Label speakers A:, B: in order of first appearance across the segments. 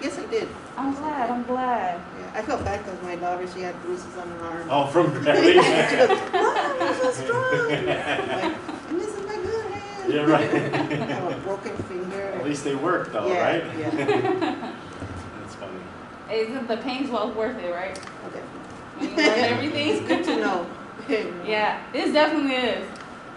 A: Yes, I did.
B: I'm glad. I'm glad.
A: Yeah, I felt bad because my daughter, she had bruises on her arm.
C: Oh, from Parry?
A: Mom, you're so strong. And this is my good hand.
C: Yeah, right.
A: I have a broken finger.
C: At least they work though,
A: Yeah,
C: right?
A: yeah.
C: That's funny.
B: Isn't the pain's well worth it, right?
A: Okay.
B: When you learn everything.
A: It's good to know.
B: Yeah, it definitely is.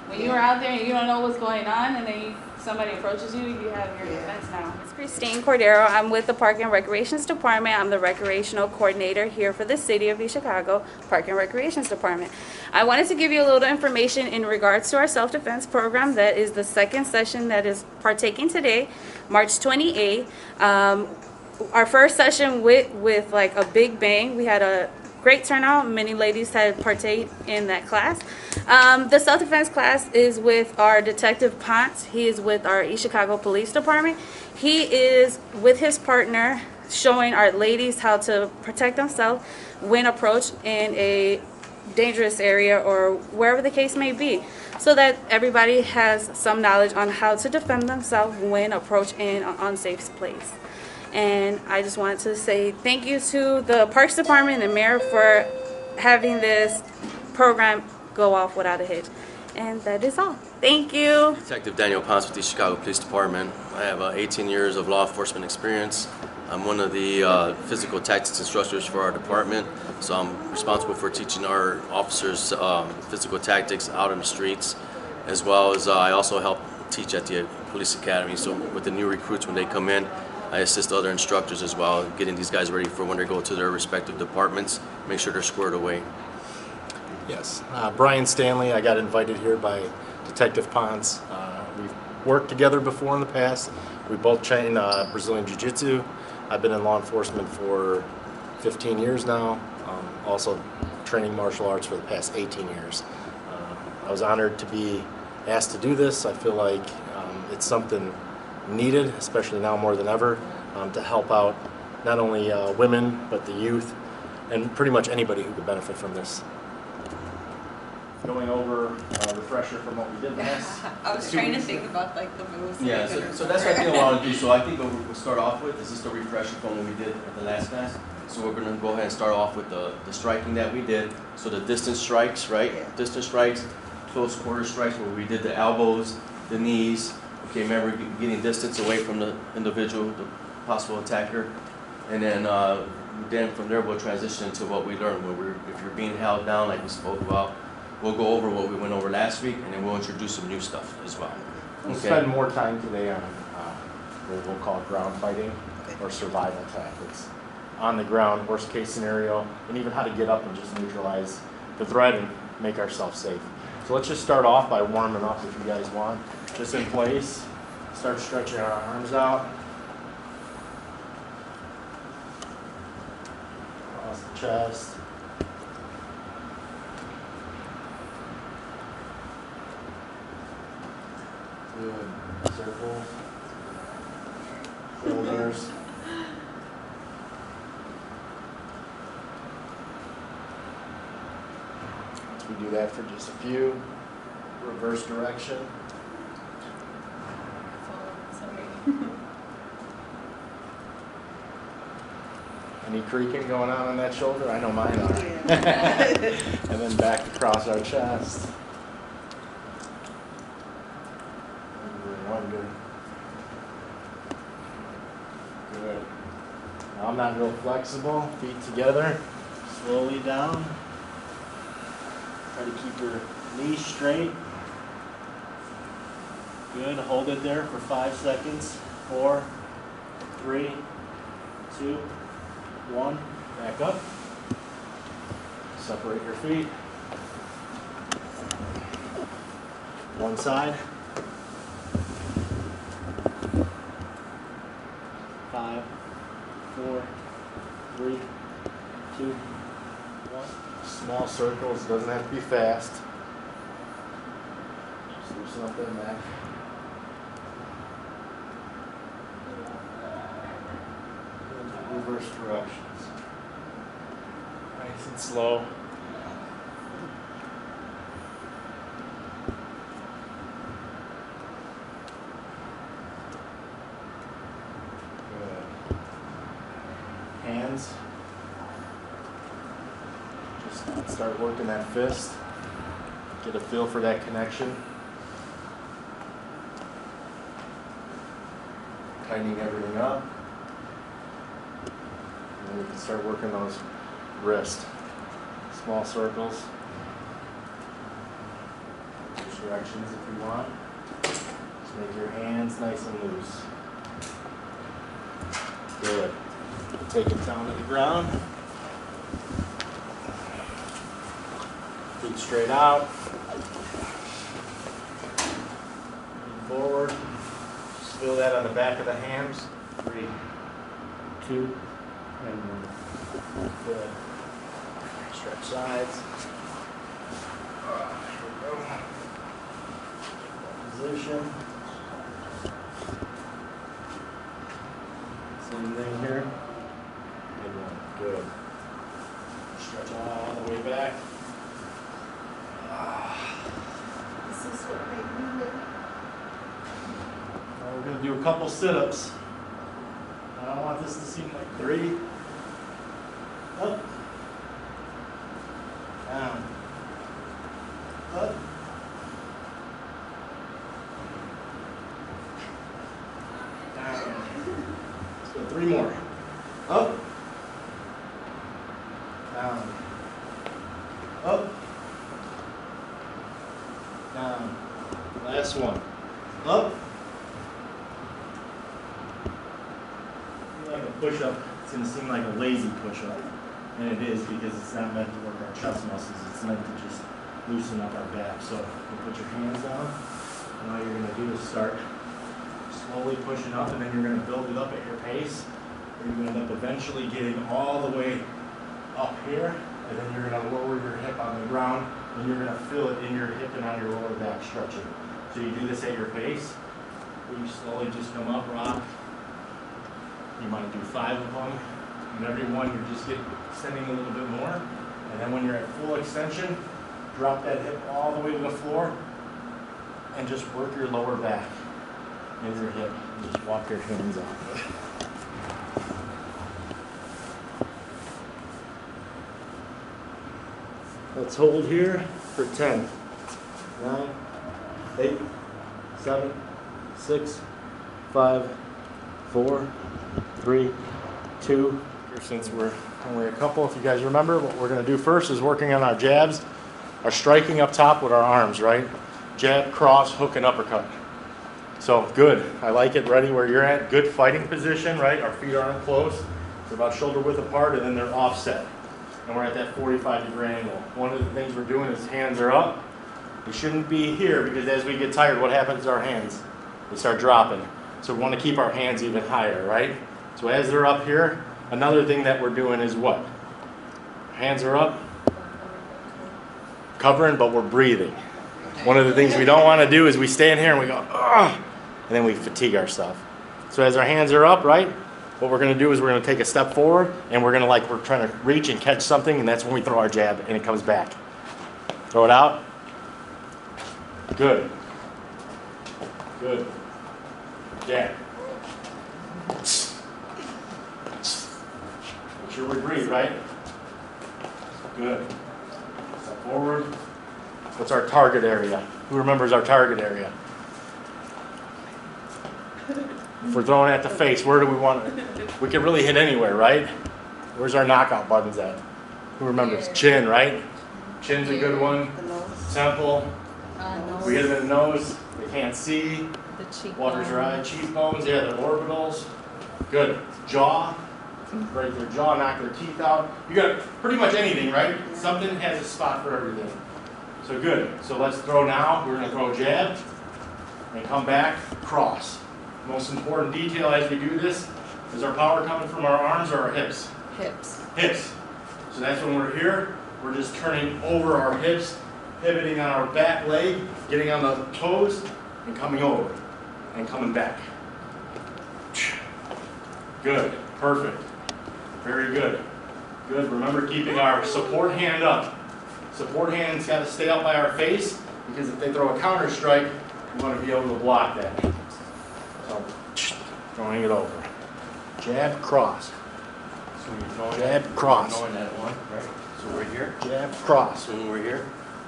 B: When you're out there and you don't know what's going on, and then somebody approaches you, you have your defense now. It's Christine Cordero. I'm with the Park and Recreations Department. I'm the recreational coordinator here for the City of East Chicago Park and Recreations Department. I wanted to give you a little information in regards to our self-defense program. That is the second session that is partaking today, March 28th. Our first session with like a big bang. We had a great turnout. Many ladies had partaken in that class. The self-defense class is with our Detective Ponce. He is with our East Chicago Police Department. He is with his partner showing our ladies how to protect themselves when approached in a dangerous area or wherever the case may be, so that everybody has some knowledge on how to defend themselves when approached in an unsafe place. And I just wanted to say thank you to the Parks Department and Mayor for having this program go off without a hitch. And that is all. Thank you.
D: Detective Daniel Ponce with the Chicago Police Department. I have 18 years of law enforcement experience. I'm one of the physical tactics instructors for our department, so I'm responsible for teaching our officers physical tactics out in the streets, as well as I also help teach at the police academy. So with the new recruits, when they come in, I assist other instructors as well, getting these guys ready for when they go to their respective departments, make sure they're squared away.
C: Yes, Bryan, Stanley. I got invited here by Detective Ponce. We've worked together before in the past. We both train Brazilian Jiu-Jitsu. I've been in law enforcement for 15 years now, also training martial arts for the past 18 years. I was honored to be asked to do this. I feel like it's something needed, especially now more than ever, to help out not only women, but the youth, and pretty much anybody who could benefit from this. Going over a refresher from what we did last.
E: I was trying to think about like the moves.
D: Yeah, so that's what I think I want to do. So I think what we'll start off with is just a refresher from what we did at the last class. So we're going to go ahead and start off with the striking that we did. So the distance strikes, right? Yeah. Distance strikes, close quarter strikes, where we did the elbows, the knees. Okay, remember getting distance away from the individual, the possible attacker. And then from there we'll transition into what we learned. If you're being held down like we spoke about, we'll go over what we went over last week, and then we'll introduce some new stuff as well.
C: We'll spend more time today on what we'll call ground fighting or survival tactics. On the ground, worst case scenario, and even how to get up and just neutralize the threat and make ourselves safe. So let's just start off by warming up if you guys want. Just in place, start stretching our arms out. Across the chest. Good. Circles. Shoulders. We do that for just a few. Reverse direction. Any creaking going on that shoulder? I know mine are.
A: Yeah.
C: And then back across our chest. Good. Good. Now I'm not real flexible. Feet together. Slowly down. Try to keep your knees straight. Good. Hold it there for 5 seconds. 4, 3, 2, 1. Back up. Separate your feet. One side. 5, 4, 3, 2, 1. Small circles, doesn't have to be fast. Just loosen up that neck. Reverse directions. Nice and slow. hands. Just start working that fist. Get a feel for that connection. Tightening everything up. And then you can start working those wrists. Small circles. Which directions if you want. Just make your hands nice and loose. Good. Take it down to the ground. Feet straight out. Lean forward. Just feel that on the back of the hams. 3, 2, and 1. Good. Stretch sides. Here we go. Position. Same thing here. And 1. Good. Stretch all the way back.
A: This is what made me live.
C: Now we're going to do a couple sit-ups. I don't want this to seem like 3. Up. Down. Up. Down. Let's go 3 more. Up. Down. Up. Down. Last one. Up. Like a push-up, it's going to seem like a lazy push-up. And it is because it's not meant to work our chest muscles. It's meant to just loosen up our back. So you put your hands down. And all you're going to do is start slowly pushing up, and then you're going to build it up at your pace. You're going to end up eventually getting all the way up here, and then you're going to lower your hip on the ground, and you're going to feel it in your hip and on your lower back stretching. So you do this at your pace, where you slowly just come up, rock. You might do 5 of them, and every one you're just extending a little bit more. And then when you're at full extension, drop that hip all the way to the floor, and just work your lower back and your hip, and just walk your hands out. Let's hold here for 10, 9, 8, 7, 6, 5, 4, 3, 2. Since we're only a couple, if you guys remember, what we're going to do first is working on our jabs, our striking up top with our arms, right? Jab, cross, hook, and uppercut. So good. I like it. Ready where you're at. Good fighting position, right? Our feet aren't close. They're about shoulder width apart, and then they're offset. And we're at that 45-degree angle. One of the things we're doing is hands are up. We shouldn't be here because as we get tired, what happens to our hands? They start dropping. So we want to keep our hands even higher, right? So as they're up here, another thing that we're doing is what? Hands are up, covering, but we're breathing. One of the things we don't want to do is we stand here and we go, ugh, and then we fatigue ourselves. So as our hands are up, right? What we're going to do is we're going to take a step forward, and we're going to we're trying to reach and catch something, and that's when we throw our jab and it comes back. Throw it out. Good. Good. Jab. Make sure we breathe, right? Good. Step forward. What's our target area? Who remembers our target area? If we're throwing at the face, where do we want it? We can really hit anywhere, right? Where's our knockout buttons at? Who remembers? Chin, right? Chin's a good one.
A: The nose.
C: Temple.
E: Nose.
C: We hit it in the nose. They can't see.
E: The cheekbone.
C: Waters your eye. Cheekbones, yeah, the orbitals. Good. Jaw. Break their jaw, knock their teeth out. You got pretty much anything, right? Something has a spot for everything. So good. So let's throw now. We're going to throw a jab and come back, cross. Most important detail as we do this is our power coming from our arms or our hips?
E: Hips.
C: Hips. So that's when we're here. We're just turning over our hips, pivoting on our back leg, getting on the toes, and coming over and coming back. Good. Perfect. Very good. Good. Remember keeping our support hand up. Support hand's got to stay up by our face because if they throw a counter strike, we want to be able to block that. So, throwing it over. Jab, cross.
D: So when you're throwing
C: Jab,
D: that,
C: cross.
D: throwing that one, right? So we're here.
C: Jab, cross.
D: So when we're here,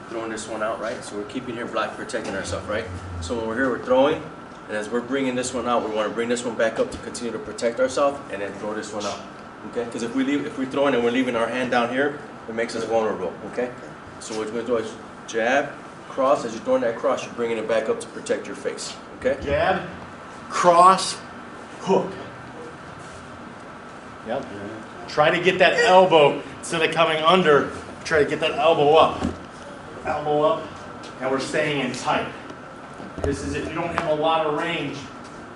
D: throwing this one out, right? So we're keeping here block, protecting ourselves, right? So when we're here, we're throwing, and as we're bringing this one out, we want to bring this one back up to continue to protect ourselves, and then throw this one out, okay? Because if we're throwing and we're leaving our hand down here, it makes us vulnerable, okay? So what you're going to do is jab, cross. As you're throwing that cross, you're bringing it back up to protect your face, okay?
C: Jab, cross, hook. Yep. Try to get that elbow, instead of coming under, try to get that elbow up. Elbow up, and we're staying in tight. This is if you don't have a lot of range,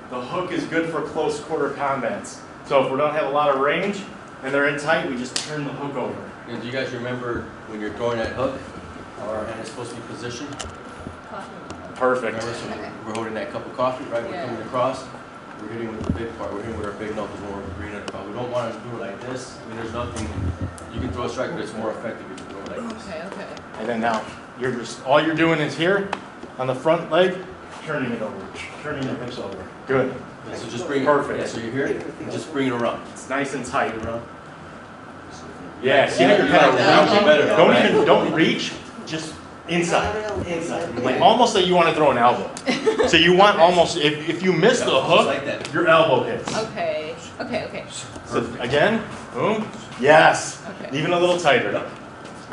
C: the hook is good for close quarter combats. So if we don't have a lot of range, and they're in tight, we just turn the hook over.
D: And do you guys remember when you're throwing that hook, how our hand is supposed to be positioned?
C: Perfect.
D: Remember, so we're holding that cup of coffee, right? We're coming across. We're hitting with the big part. We're hitting with our big knuckles when we're bringing it across. We don't want to do it like this. I mean, there's nothing. You can throw a strike, but it's more effective if you throw it like this.
E: Okay.
C: And then now, all you're doing is here, on the front leg, turning it over, turning your hips over. Good.
D: Yeah, so just bring it.
C: Perfect.
D: Yeah, so you're here, and just bring it around.
C: It's nice and tight.
D: Around.
C: Yeah, see how you're kind of reaching? Don't reach, just inside. Inside. Like almost like you want to throw an elbow. So you want almost, if you miss the hook,
D: like that.
C: your elbow hits.
E: Okay.
C: So again, boom. Yes.
E: Okay.
C: Even a little tighter.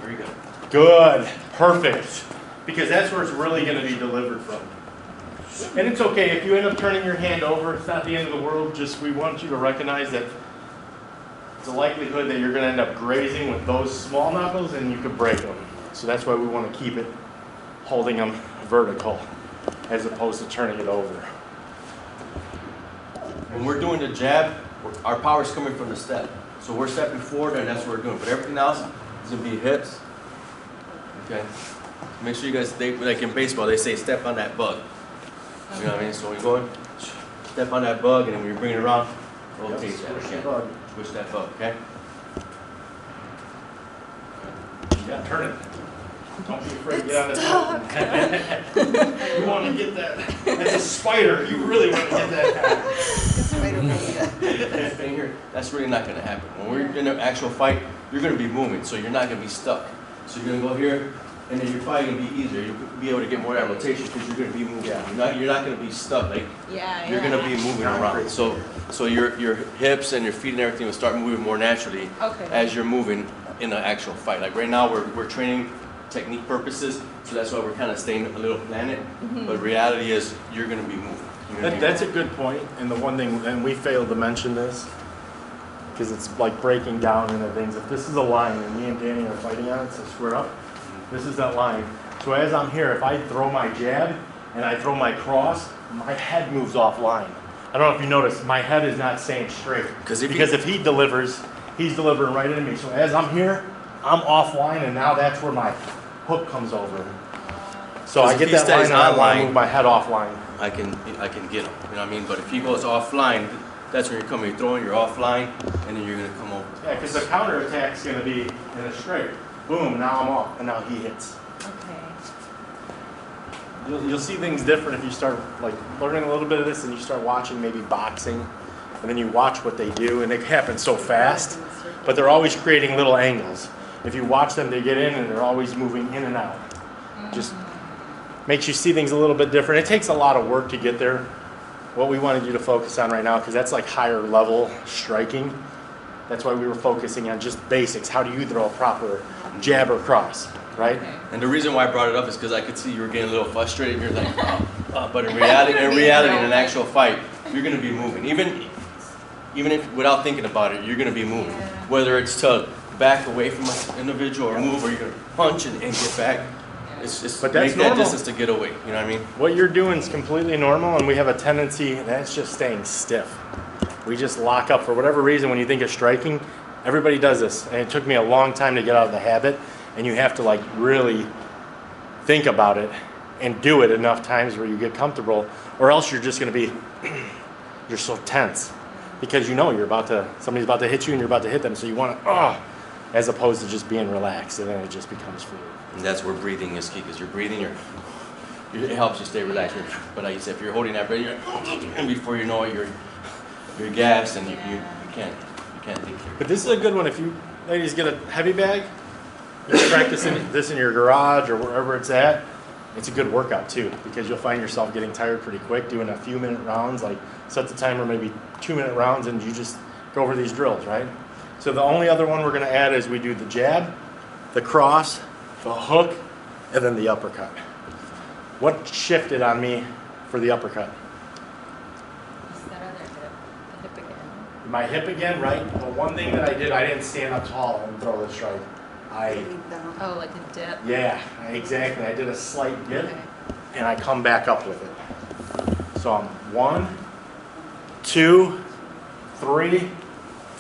D: Very good.
C: Good. Perfect. Because that's where it's really going to be delivered from. And it's okay if you end up turning your hand over. It's not the end of the world. Just we want you to recognize that it's a likelihood that you're going to end up grazing with those small knuckles and you could break them. So that's why we want to keep it holding them vertical as opposed to turning it over.
D: When we're doing the jab, our power is coming from the step. So we're stepping forward and that's what we're doing. But everything else is going to be hips. Okay? Make sure you guys, like in baseball, they say step on that bug. You know what I mean? So when you're going, step on that bug and then when you're bringing it around, rotate that again. Push that bug, okay?
C: Yeah, turn it. Don't be afraid to get on this. You want to get that. That's a spider. You really want to get that.
D: Thing here, that's really not going to happen. When we're in an actual fight, you're going to be moving, so you're not going to be stuck. So you're going to go here, and then you're probably going to be easier. You'll be able to get more of that rotation because you're going to be moving. You're not going to be stuck. Like you're going to be moving around. So your hips and your feet and everything will start moving more naturally as you're moving in an actual fight. Like right now, we're training technique purposes, so that's why we're kind of staying a little planted. But reality is, you're going to be moving.
C: That's a good point. And the one thing, and we failed to mention this, because it's like breaking down into things. If this is a line and me and Danny are fighting on it, so square up, this is that line. So as I'm here, if I throw my jab and I throw my cross, my head moves offline. I don't know if you noticed, my head is not staying straight. Because if he delivers, he's delivering right into me. So as I'm here, I'm offline, and now that's where my hook comes over. So I get that line and I want to move my head offline.
D: I can get him, you know what I mean? But if he goes offline, that's when you're coming, you're throwing, you're offline, and then you're going to come over.
C: Yeah, because the counter attack is going to be in a straight. Boom, now I'm off, and now he hits. You'll see things different if you start like learning a little bit of this and you start watching maybe boxing, and then you watch what they do, and it happens so fast, but they're always creating little angles. If you watch them, they get in and they're always moving in and out. Just makes you see things a little bit different. It takes a lot of work to get there. What we wanted you to focus on right now, because that's like higher level striking. That's why we were focusing on just basics. How do you throw a proper jab or cross, right?
D: And the reason why I brought it up is because I could see you were getting a little frustrated. You're like, but in reality, in an actual fight, you're going to be moving. Even if without thinking about it, you're going to be moving. Whether it's to back away from an individual or move, or you're going to punch and get back. It's
C: but that's
D: make
C: normal.
D: That distance to get away. You know what I mean?
C: What you're doing is completely normal, and we have a tendency that's just staying stiff. We just lock up for whatever reason. When you think of striking, everybody does this, and it took me a long time to get out of the habit. And you have to like really think about it and do it enough times where you get comfortable, or else you're just going to be you're so tense because you know somebody's about to hit you and you're about to hit them, so you want to as opposed to just being relaxed, and then it just becomes fluid.
D: And that's where breathing is key, because you're breathing, it helps you stay relaxed. But like you said, if you're holding that breath, and before you know it, you're gassed, and you can't can't think here.
C: But this is a good one if you ladies get a heavy bag, you can practice this in your garage or wherever it's at. It's a good workout too, because you'll find yourself getting tired pretty quick doing a few minute rounds, like set the timer maybe 2-minute rounds and you just go over these drills, right? So the only other one we're gonna add is we do the jab, the cross, the hook, and then the uppercut. What shifted on me for the uppercut?
E: Just that other hip, the hip again.
C: My hip again, right? But one thing that I did, I didn't stand up tall and throw the strike.
E: Oh, like a dip.
C: Yeah, exactly. I did a slight dip
E: Okay.
C: and I come back up with it. So I'm 1, 2, 3,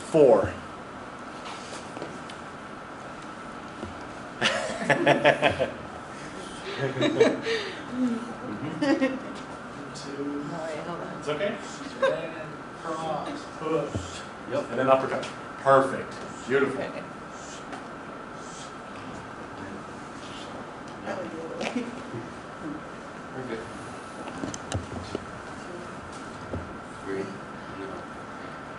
C: 4.
E: All right, hold on.
C: It's okay. And cross, push.
D: Yep.
C: And then uppercut. Perfect. Beautiful.
E: Okay.
D: Very good. Breathe.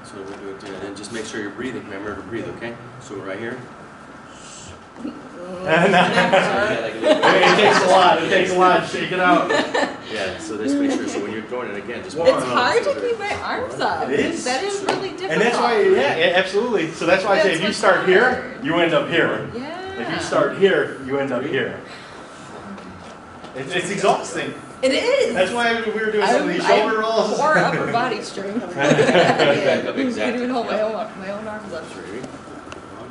D: So we're doing it, and just make sure you're breathing. Remember to breathe, okay? So right here. So yeah, like a little
C: It takes a lot. It takes a lot. Shake it out.
D: yeah, so just make sure. So when you're throwing it again, just
C: It's
E: It's hard to keep my arms up.
C: It is.
E: That is really difficult.
C: And that's why, yeah, absolutely. So that's why I say
E: That's
C: if you
E: what's
C: start here,
E: hard.
C: you end up here.
E: Yeah.
C: If you start here, you end up here. It's exhausting.
E: It is.
C: That's why we were doing some of these shoulder rolls.
E: Poor upper body strength.
D: Back up,
E: I
D: exactly.
E: can't even hold my own arms up.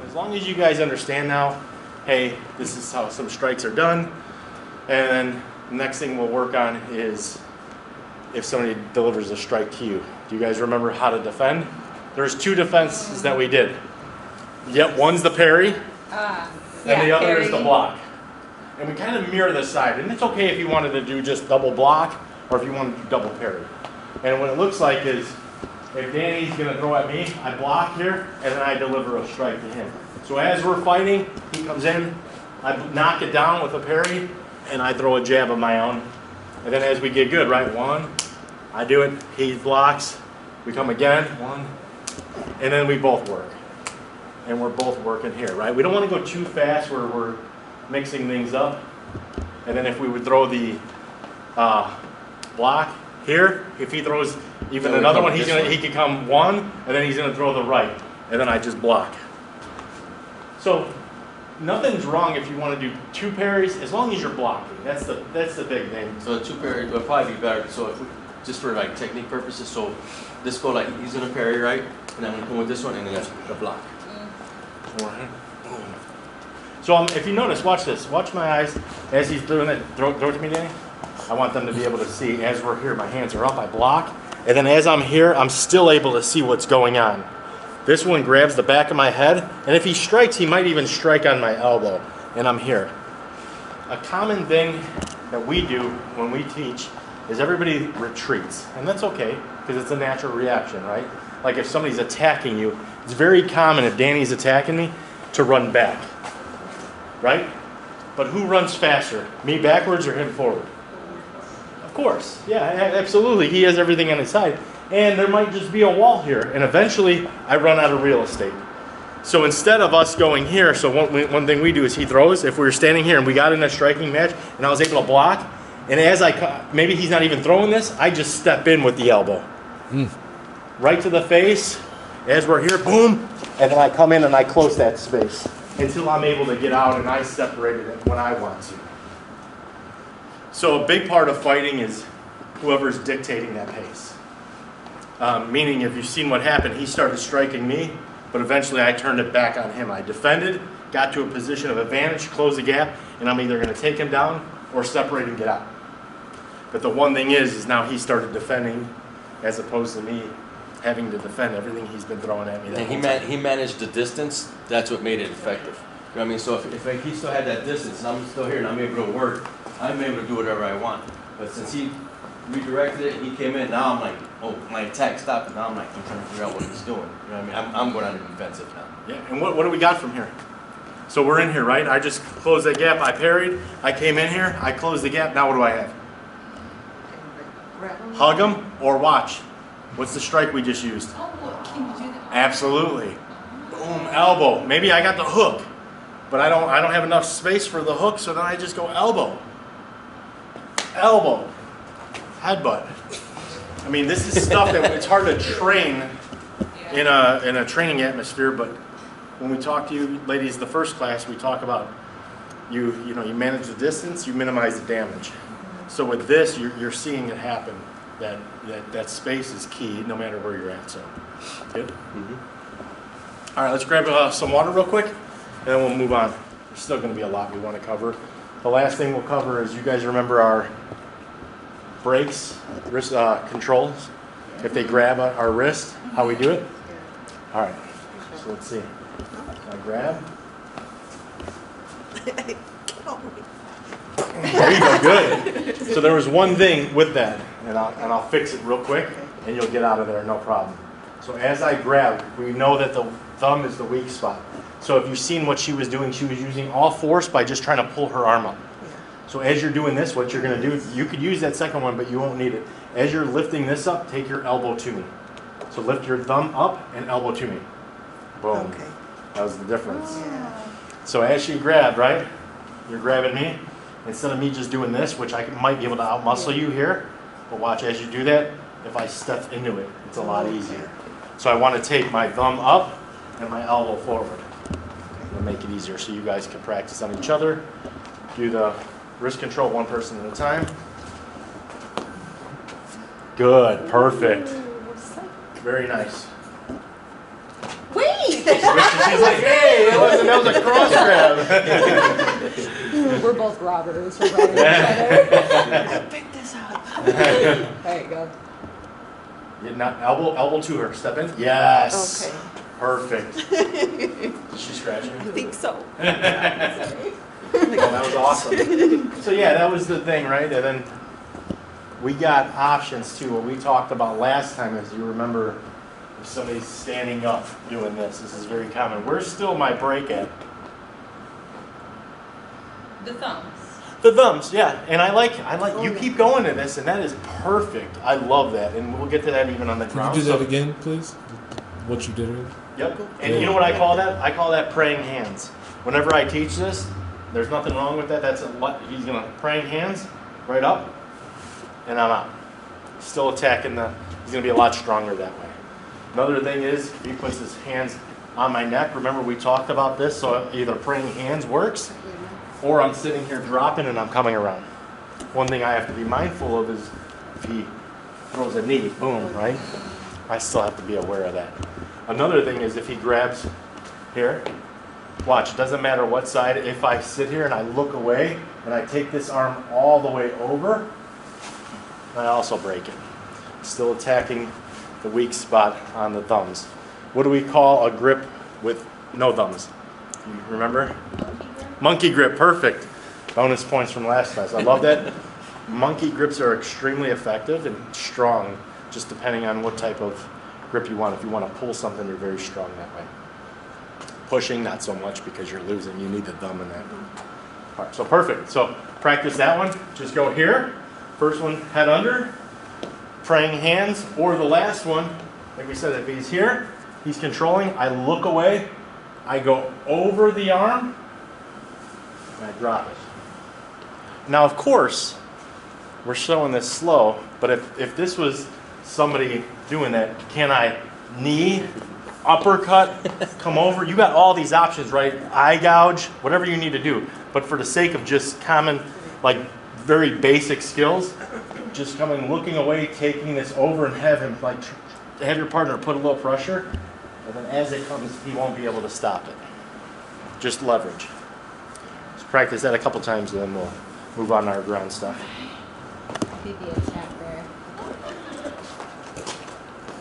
C: As long as you guys understand now, hey, this is how some strikes are done. And then the next thing we'll work on is if somebody delivers a strike to you. Do you guys remember how to defend? There's 2 defenses that we did. Yep, one's the parry, and the other is the block. And we kind of mirror the side. And it's okay if you wanted to do just double block or if you wanted to do double parry. And what it looks like is if Danny's going to throw at me, I block here, and then I deliver a strike to him. So as we're fighting, he comes in, I knock it down with a parry, and I throw a jab of my own. And then as we get good, right, 1, I do it, he blocks, we come again, 1, and then we both work. And we're both working here, right? We don't want to go too fast where we're mixing things up. And then if we would throw the block here, if he throws even
D: Then we
C: another
D: come
C: one,
D: this way.
C: he could come 1, and then he's going to throw the right, and then I just block. So nothing's wrong if you want to do 2 parries as long as you're blocking. That's the big thing.
D: So the 2 parry would probably be better. So if we, just for like technique purposes, so this go like he's gonna parry right, and I'm gonna come with this one, and then that's the block.
C: So if you notice, watch this. Watch my eyes as he's doing it. Throw it to me, Danny. I want them to be able to see as we're here. My hands are up. I block, and then as I'm here, I'm still able to see what's going on. This one grabs the back of my head, and if he strikes, he might even strike on my elbow, and I'm here. A common thing that we do when we teach is everybody retreats, and that's okay because it's a natural reaction, right? Like if somebody's attacking you, it's very common if Danny's attacking me to run back, right? But who runs faster, me backwards or him forward? Of course, yeah, absolutely. He has everything on his side. And there might just be a wall here, and eventually I run out of real estate. So instead of us going here, so one thing we do is he throws. If we were standing here and we got in a striking match and I was able to block, and as maybe he's not even throwing this, I just step in with the elbow. Right to the face, as we're here, boom, and then I come in and I close that space until I'm able to get out and I separate it when I want to. So a big part of fighting is whoever's dictating that pace. Meaning if you've seen what happened, he started striking me, but eventually I turned it back on him. I defended, got to a position of advantage, closed the gap, and I'm either going to take him down or separate and get out. But the one thing is now he started defending as opposed to me having to defend everything he's been throwing at me. That
D: And
C: whole time.
D: he managed the distance. That's what made it effective. You know what I mean? So if he still had that distance and I'm still here and I'm able to work, I'm able to do whatever I want. But since he redirected it, he came in, now I'm like, oh, my attack stopped, and now I'm trying to figure out what he's doing. You know what I mean? I'm going on the defensive now.
C: Yeah, and what do we got from here? So we're in here, right? I just closed that gap, I parried, I came in here, I closed the gap, now what do I have? Hug him or watch? What's the strike we just used?
E: Oh, can you do that?
C: Absolutely. elbow. Maybe I got the hook, but I don't have enough space for the hook, so then I just go elbow. Elbow. Headbutt. I mean, this is stuff that it's hard to train in a training atmosphere, but when we talk to you ladies the first class, we talk about you manage the distance, you minimize the damage. So with this, you're seeing it happen. That space is key no matter where you're at. So good. All right, let's grab some water real quick, and then we'll move on. There's still going to be a lot we want to cover. The last thing we'll cover is, you guys remember our brakes, wrist controls. If they grab our wrist, how we do it. All right, so let's see. I grab. There you go, good. So there was one thing with that, and I'll fix it real quick, and you'll get out of there, no problem. So as I grab, we know that the thumb is the weak spot. So if you've seen what she was doing, she was using all force by just trying to pull her arm up. So as you're doing this, what you're going to do, you could use that second one, but you won't need it. As you're lifting this up, take your elbow to me. So lift your thumb up and elbow to me. Boom.
A: Okay.
C: That was the difference.
A: Yeah.
C: So as she grabbed, right, you're grabbing me. Instead of me just doing this, which I might be able to outmuscle you here, but watch as you do that, if I step into it, it's a lot easier. So I want to take my thumb up and my elbow forward. It'll make it easier so you guys can practice on each other. Do the wrist control one person at a time. Good, perfect. Very nice.
E: Wait!
C: She's like, hey, that was a cross grab.
E: We're both robbers. We're robbing each other.
A: Pick this up.
E: There you go.
C: Now elbow to her. Step in. Yes.
A: Okay.
C: Perfect. Did she scratch you?
A: I think so.
C: Oh, that was awesome. So yeah, that was the thing, right? And then we got options too. What we talked about last time, as you remember, if somebody's standing up doing this. This is very common. Where's still my break at?
E: The thumbs.
C: The thumbs, yeah. And I like you keep going to this, and that is perfect. I love that, and we'll get to that even on the ground.
F: Can you do that again, please? What you did earlier?
C: Yep. And you know what I call that? I call that praying hands. Whenever I teach this, there's nothing wrong with that. That's what he's gonna praying hands right up, and I'm out. Still attacking he's gonna be a lot stronger that way. Another thing is, if he puts his hands on my neck, remember we talked about this, so either praying hands works, or I'm sitting here dropping and I'm coming around. One thing I have to be mindful of is if he throws a knee, boom, right? I still have to be aware of that. Another thing is if he grabs here, watch, it doesn't matter what side, if I sit here and I look away and I take this arm all the way over, I also break it. Still attacking the weak spot on the thumbs. What do we call a grip with no thumbs? You remember? Monkey grip, perfect. Bonus points from last class. I love that. Monkey grips are extremely effective and strong, just depending on what type of grip you want. If you want to pull something, you're very strong that way. Pushing, not so much because you're losing. You need the thumb in that. All right, so perfect. So practice that one. Just go here. First one, head under. Praying hands. Or the last one, like we said, if he's here, he's controlling. I look away. I go over the arm. And I drop it. Now, of course, we're showing this slow, but if this was somebody doing that, can I knee, uppercut, come over? You got all these options, right? Eye gouge, whatever you need to do. But for the sake of just common, like very basic skills, just coming, looking away, taking this over and have him, like, have your partner put a little pressure, and then as it comes, he won't be able to stop it. Just leverage. Let's practice that a couple times, and then we'll move on to our ground stuff.
E: Maybe a chapter.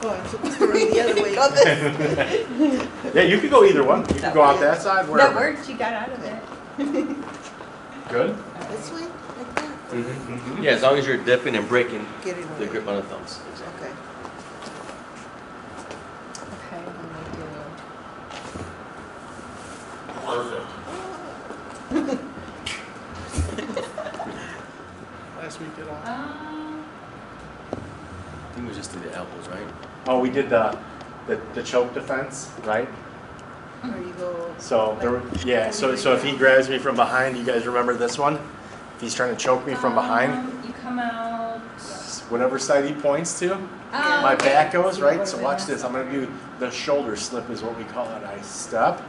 A: Oh, I'm supposed to run the other way. Go this.
C: Yeah, you could go either one. You could go out that side, wherever.
E: That worked. You got out of it.
C: Good?
A: This way? Like that?
D: Yeah, as long as you're dipping and breaking
A: Get it
D: the
A: away.
D: grip on the thumbs.
A: Okay.
E: Okay, what do I do?
C: Perfect. Last week at all?
D: I think we just did the elbows, right?
C: Oh, we did the choke defense, right?
A: Are you
C: So there, yeah. So if he grabs me from behind, you guys remember this one? If he's trying to choke me from behind,
E: You come out.
C: whatever side he points to, my back goes right. So watch this. I'm gonna do the shoulder slip, is what we call it. I step,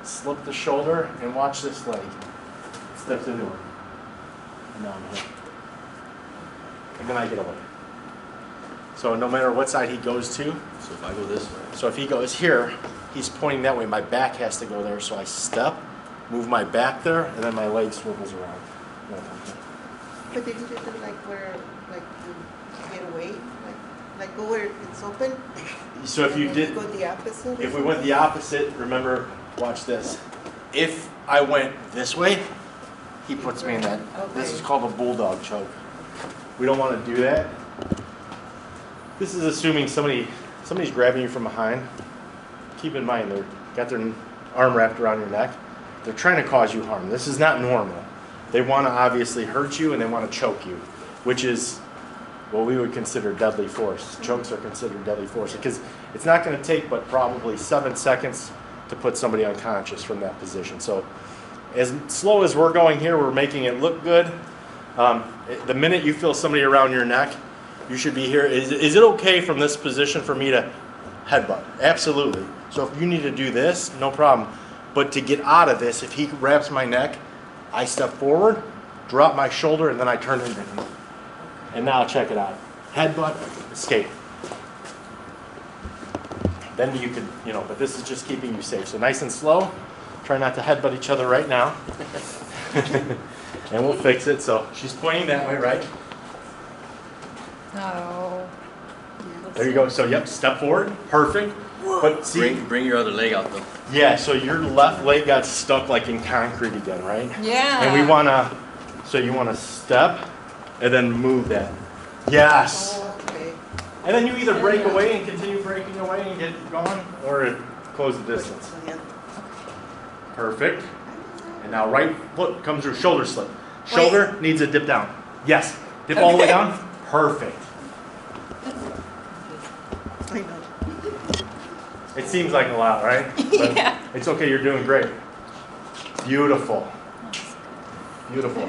C: slip the shoulder, and watch this leg. Steps into it. And now I'm here. And then I get away. So no matter what side he goes to,
D: So if I go this way.
C: so if he goes here, he's pointing that way. My back has to go there. So I step, move my back there, and then my leg swivels around.
A: But did you do like where, like you get away, like go where it's open?
C: So if
A: and
C: you
A: then
C: did,
A: go the opposite.
C: if we went the opposite, remember, watch this. If I went this way, he puts me in that. This is called a Bulldog Choke. We don't want to do that. This is assuming somebody's grabbing you from behind. Keep in mind, they've got their arm wrapped around your neck. They're trying to cause you harm. This is not normal. They want to obviously hurt you and they want to choke you, which is what we would consider deadly force. Chokes are considered deadly force because it's not going to take but probably 7 seconds to put somebody unconscious from that position. So as slow as we're going here, we're making it look good. The minute you feel somebody around your neck, you should be here. Is it okay from this position for me to headbutt? Absolutely. So if you need to do this, no problem. But to get out of this, if he wraps my neck, I step forward, drop my shoulder, and then I turn into him. And now check it out. Headbutt, escape. Then you could, but this is just keeping you safe. So nice and slow. Try not to headbutt each other right now. And we'll fix it. So she's pointing that way, right?
E: No.
C: There you go. So yep, step forward. Perfect. But see,
D: Bring your other leg out though.
C: yeah, so your left leg got stuck like in concrete again, right?
E: Yeah.
C: And we wanna, so you wanna step and then move that. Yes.
A: Oh, okay.
C: And then you either break away and continue breaking away and get going, or close the distance.
A: Yeah.
C: Perfect. And now right foot comes through, shoulder slip. Shoulder needs a dip down. Yes. Dip all the way down. Perfect.
A: I know.
C: It seems like a lot, right? But
E: Yeah.
C: it's okay, you're doing great. Beautiful. Beautiful.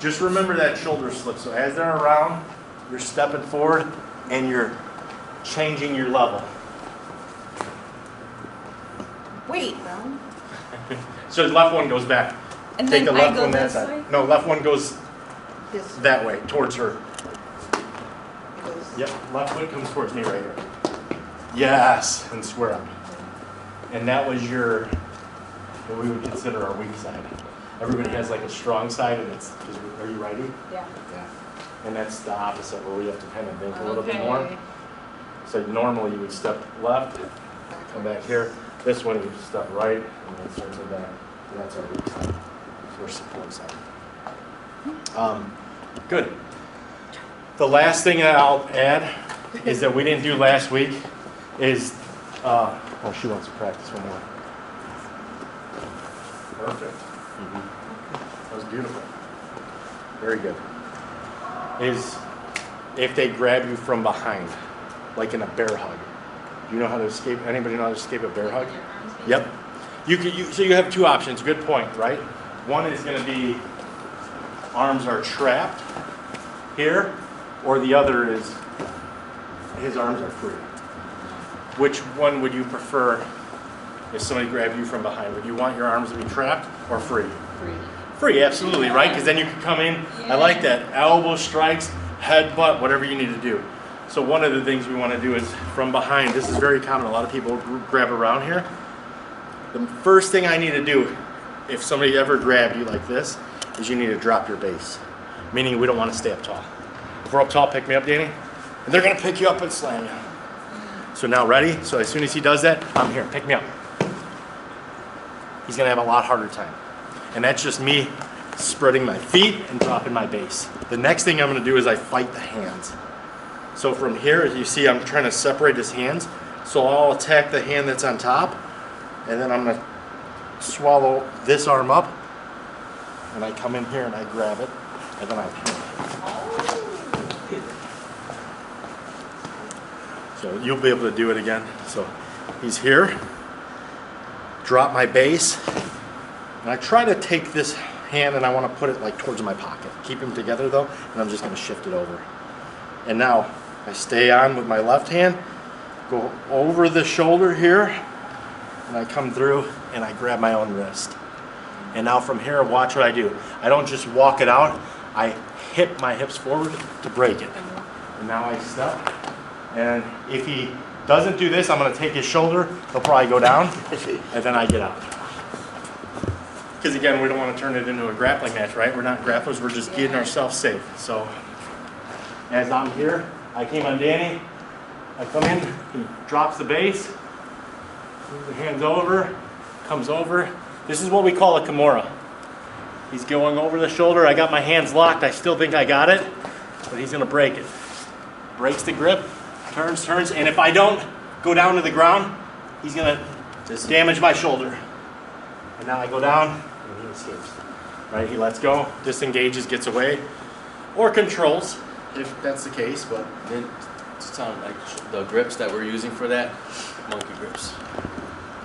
C: Just remember that shoulder slip. So as they're around, you're stepping forward and you're changing your level.
E: Wait.
A: Down.
C: So the left one goes back.
E: And
C: Take
E: then
C: the left
E: I go
C: one that
E: this
C: side.
E: way?
C: No, left one goes
A: This
C: that way, towards her.
A: goes.
C: Yep, left foot comes towards me right here. Yes, and square up. And that was what we would consider our weak side. Everybody has like a strong side, and are you righty?
E: Yeah.
C: Yeah. And that's the opposite, where we have to kind of think a little bit more.
E: Okay.
C: So normally you would step left, come back here. This one you step right, and then circle back. And that's our weak side, or support side. Good. The last thing that I'll add is that we didn't do last week is, she wants to practice one more. Perfect. That was beautiful. Very good. Is if they grab you from behind, like in a bear hug. Do you know how to escape? Anybody know how to escape a bear hug? Yep. So you have two options. Good point, right? One is going to be arms are trapped here, or the other is his arms are free. Which one would you prefer if somebody grabbed you from behind? Would you want your arms to be trapped or free?
E: Free.
C: Free, absolutely, right? Because then you can come in, I like that, elbow strikes, headbutt, whatever you need to do. So one of the things we want to do is from behind. This is very common. A lot of people grab around here. The first thing I need to do, if somebody ever grabbed you like this, is you need to drop your base. Meaning we don't want to stay up tall. If we're up tall, pick me up, Danny. And they're going to pick you up and slam you. So now ready? So as soon as he does that, I'm here, pick me up. He's going to have a lot harder time. And that's just me spreading my feet and dropping my base. The next thing I'm going to do is I fight the hands. So from here, as you see, I'm trying to separate his hands. So I'll attack the hand that's on top, and then I'm going to swallow this arm up, and I come in here and I grab it, and then I pin it. So you'll be able to do it again. So he's here. drop my base, and I try to take this hand and I want to put it like towards my pocket. Keep them together though, and I'm just going to shift it over. And now I stay on with my left hand, go over the shoulder here, and I come through and I grab my own wrist. And now from here, watch what I do. I don't just walk it out, I hip my hips forward to break it. And now I step, and if he doesn't do this, I'm going to take his shoulder, he'll probably go down, and then I get out. Because again, we don't want to turn it into a grappling match, right? We're not grapplers, we're just getting ourselves safe. So, as I'm here, I came on Danny, I come in, he drops the base, moves the hands over, comes over. This is what we call a Kimura. He's going over the shoulder, I got my hands locked, I still think I got it, but he's going to break it. Breaks the grip, turns, and if I don't go down to the ground, he's going to damage my shoulder. And now I go down, and he escapes. Right, he lets go, disengages, gets away, or controls, if that's the case, but
D: Then it sounds like the grips that we're using for that, monkey grips.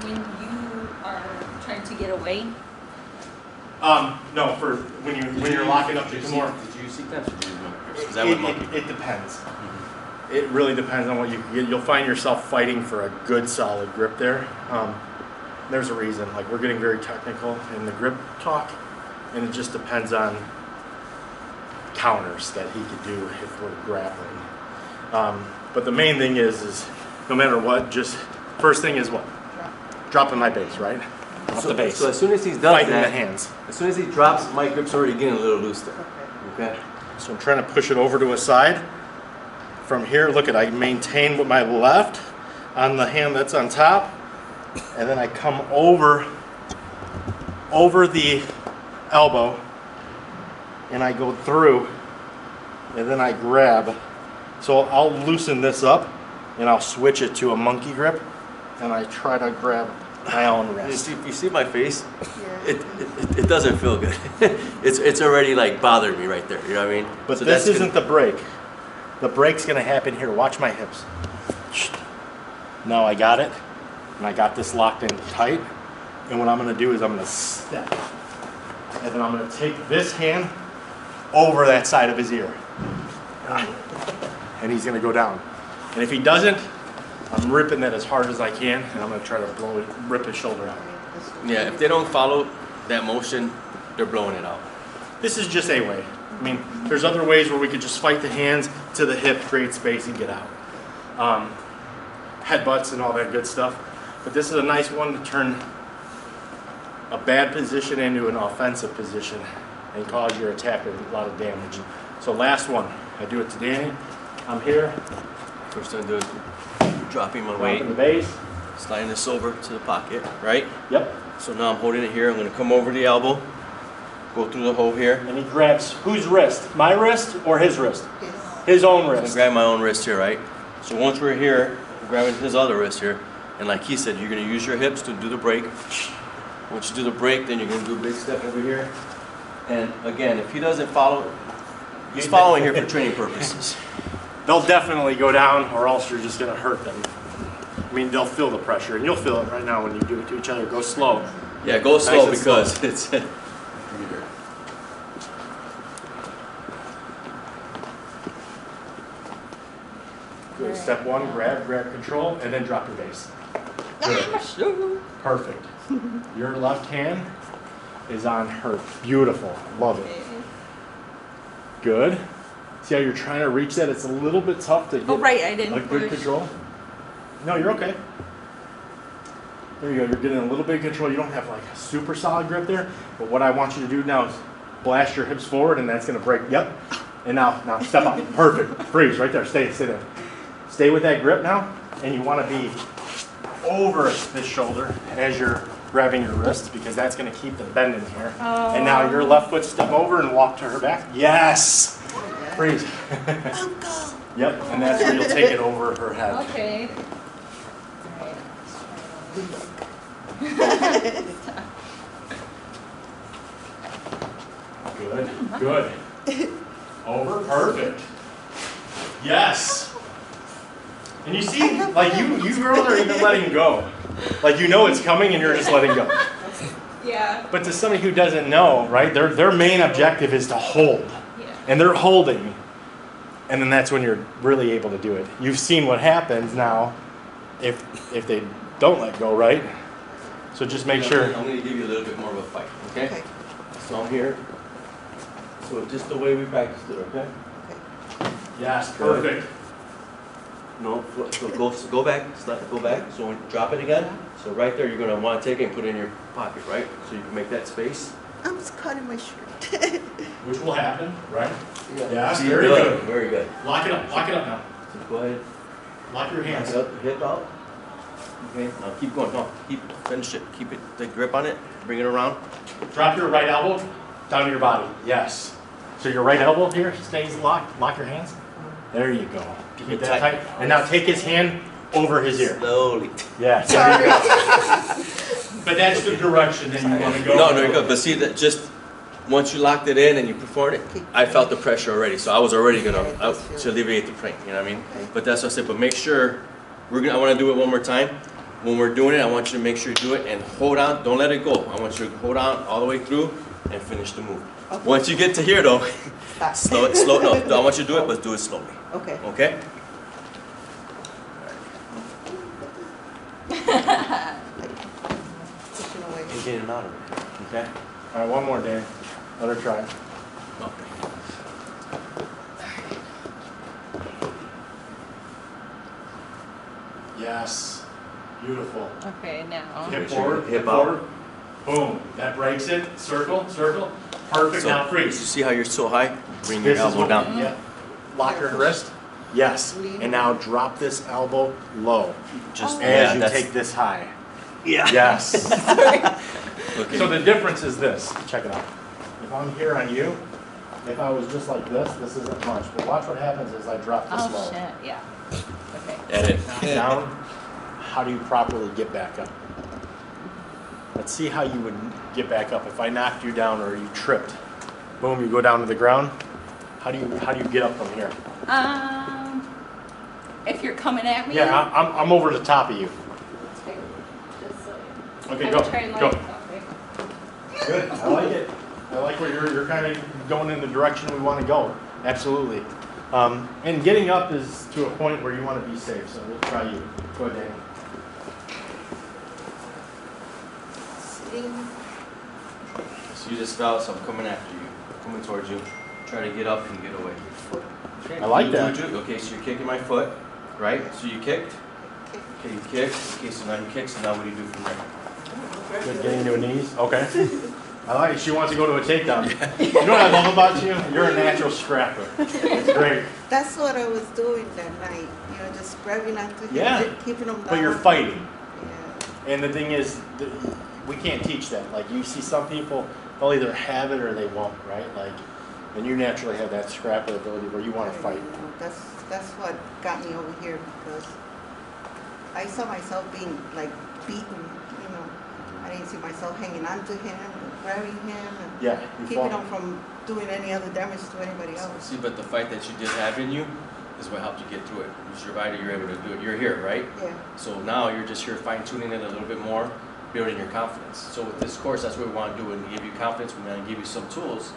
E: When you are trying to get away,
C: no, for when you're locking up the Kimura.
D: Did you use sequence or did you use monkey grips? Is that what monkey grips?
C: It depends. It really depends on what you get. You'll find yourself fighting for a good solid grip there. There's a reason. Like, we're getting very technical in the grip talk, and it just depends on counters that he could do if we're grappling. But the main thing is no matter what, just first thing is what? Dropping my base, right? Drop the base.
D: So as soon as he's done
C: Fighting
D: that,
C: the hands.
D: as soon as he drops, my grip's already getting a little loose there. Okay.
C: So I'm trying to push it over to a side. From here, look at, I maintain with my left on the hand that's on top, and then I come over the elbow, and I go through, and then I grab. So I'll loosen this up, and I'll switch it to a monkey grip, and I try to grab my own wrist.
D: You see my face?
A: Yeah.
D: It doesn't feel good. it's already like bothering me right there. You know what I mean?
C: But
D: So
C: this
D: that's
C: isn't the break. The break's gonna happen here. Watch my hips. Now I got it, and I got this locked in tight. And what I'm gonna do is I'm gonna step, and then I'm gonna take this hand over that side of his ear, and he's gonna go down. And if he doesn't, I'm ripping that as hard as I can, and I'm gonna try to rip his shoulder out.
D: Yeah, if they don't follow that motion, they're blowing it out.
C: This is just a way. I mean, there's other ways where we could just fight the hands to the hip, create space, and get out. Headbutts and all that good stuff. But this is a nice one to turn a bad position into an offensive position and cause your attacker a lot of damage. So last one, I do it to Danny. I'm here,
D: First thing I do is dropping my weight,
C: dropping the base.
D: sliding this over to the pocket, right?
C: Yep.
D: So now I'm holding it here. I'm going to come over the elbow, go through the hole here.
C: And he grabs whose wrist? My wrist or his wrist?
A: Yes.
C: His own
D: I'm going to
C: wrist.
D: grab my own wrist here, right? So once we're here, I'm grabbing his other wrist here. And like he said, you're going to use your hips to do the break. Once you do the break, then you're going to do a big step over here. And again, if he doesn't follow, he's following here for training purposes.
C: They'll definitely go down, or else you're just going to hurt them. I mean, they'll feel the pressure, and you'll feel it right now when you do it to each other. Go slow.
D: Yeah, go slow
C: Nice and slow.
D: because it's...
C: Good. Step one, grab control, and then drop your base. Good. Perfect. Your left hand is on her. Beautiful. Love it. Good. See how you're trying to reach that? It's a little bit tough to get
E: oh right, I didn't
C: a good
E: push.
C: control. No, you're okay. There you go. You're getting a little bit of control. You don't have like a super solid grip there, but what I want you to do now is blast your hips forward, and that's going to break. Yep. And now step up. Perfect. Freeze right there. Stay there. Stay with that grip now, and you want to be over this shoulder as you're grabbing your wrist, because that's going to keep the bend in here.
B: Oh.
C: And now your left foot step over and walk to her back. Yes. Freeze. Yep. And that's where you'll take it over her head.
E: Okay.
C: Good. Good. Over. Perfect. Yes. And you see, like you girls are even letting go. Like you know it's coming and you're just letting go.
B: Yeah.
C: But to somebody who doesn't know, right, their main objective is to hold.
B: Yeah.
C: And they're holding. And then that's when you're really able to do it. You've seen what happens now if they don't let go, right? So just make sure.
D: I'm going to give you a little bit more of a fight, okay?
A: Okay.
D: So I'm here. So just the way we practiced it, okay?
C: Yes,
D: Good.
C: perfect.
D: No, so go back, go back. So when, drop it again. So right there, you're going to want to take it and put it in your pocket, right? So you can make that space.
A: I'm just cutting my shirt.
C: Which will happen, right? Yes,
D: See,
C: very good.
D: Very good.
C: Lock it up now.
D: So go ahead.
C: Lock your hands.
D: Hands up, hip out. Okay, now keep going. No, finish it. Keep it, the grip on it. Bring it around.
C: Drop your right elbow down to your body. Yes. So your right elbow here stays locked. Lock your hands. There you go. Keep that tight. And now take his hand over his ear.
D: Slowly.
C: Yes. There you go. But that's the direction that you want to go.
D: No, you're good. But see that just once you locked it in and you performed it, I felt the pressure already. So I was already gonna to alleviate the pain. You know what I mean? But that's what I said. But make sure I want to do it one more time. When we're doing it, I want you to make sure you do it and hold on. Don't let it go. I want you to hold on all the way through and finish the move.
A: Okay.
D: Once you get to here, though,
A: Stop.
D: slow it. No, I want you to do it, but do it slowly.
A: Okay.
D: Okay?
A: Pushing away.
D: And get it out of it. Okay?
C: All right, one more, Dan. Let her try.
D: Okay.
C: Yes. Beautiful.
E: Okay, now.
C: Hip
D: Make sure
C: forward,
D: hip
C: hip
D: out.
C: forward. Boom. That breaks it. Circle, circle. Perfect.
D: So,
C: Now
D: you
C: freeze.
D: see how you're so high? Bring your
C: This is
D: elbow
C: what,
D: down.
C: yeah. Lock your wrist. Yes. And now drop this elbow low
D: Just
C: as you
D: that's-
C: take this high.
D: Yeah.
C: Yes.
D: Okay.
C: So the difference is this. Check it out. If I'm here on you, if I was just like this isn't much. But watch what happens is I drop this low.
E: Oh, shit, yeah. Okay.
D: Edit.
C: Knock down. How do you properly get back up? Let's see how you would get back up if I knocked you down or you tripped. Boom, you go down to the ground. How do you get up from here?
E: If you're coming at me.
C: Yeah, I'm over the top of you. Okay, go. Go. Good. I like it. I like where you're kind of going in the direction we want to go. Absolutely. And getting up is to a point where you want to be safe. So we'll try you. Go ahead, Danny.
A: Sitting.
D: So you just felt something coming after you, coming towards you. Try to get up and get away. Okay,
C: I like that.
D: Okay, so you're kicking my foot, right? So you kicked. Okay, you kicked. Okay, so now you kick. So now what do you do from there?
C: Good, getting to a knees. Okay. I like it. She wants to go to a takedown. You know what I love about you? You're a natural scrapper. It's great.
A: That's what I was doing that night. You know, just grabbing onto him,
C: Yeah.
A: keeping him down.
C: But you're fighting.
A: Yeah.
C: And the thing is, we can't teach that. Like you see some people, they'll either have it or they won't, right? Like, and you naturally have that scrapper ability where you want to fight.
A: You know, that's what got me over here because I saw myself being like beaten. You know, I didn't see myself hanging on to him, and grabbing him, and
C: Yeah. You
A: keeping
C: fall.
A: him from doing any other damage to anybody else.
D: See, but the fight that you did have in you is what helped you get through it. You survived it. You're able to do it. You're here, right?
A: Yeah.
D: So now you're just here fine tuning it a little bit more, building your confidence. So with this course, that's what we want to do, and give you confidence. We want to give you some tools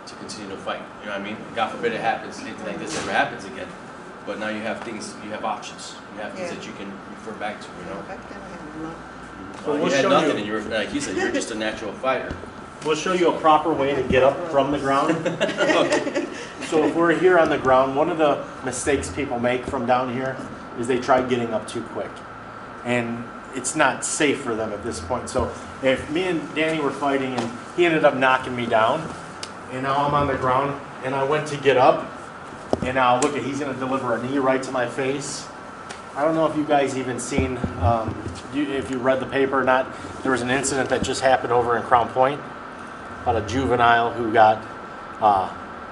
D: to continue to fight. You know what I mean? God forbid it happens, anything like this ever happens again. But now you have things, you have options. You have things
A: Yeah.
D: that you can refer back to, you know?
A: Back then I had none.
C: Well,
D: You
C: we'll
D: had
C: show
D: nothing,
C: you-
D: and you were, like he said, you're just a natural fighter.
C: We'll show you a proper way to get up from the ground. So if we're here on the ground, one of the mistakes people make from down here is they try getting up too quick. And it's not safe for them at this point. So if me and Danny were fighting and he ended up knocking me down, and now I'm on the ground and I went to get up, and now look at, he's gonna deliver a knee right to my face. I don't know if you guys even seen, if you read the paper or not, there was an incident that just happened over in Crown Point about a juvenile who got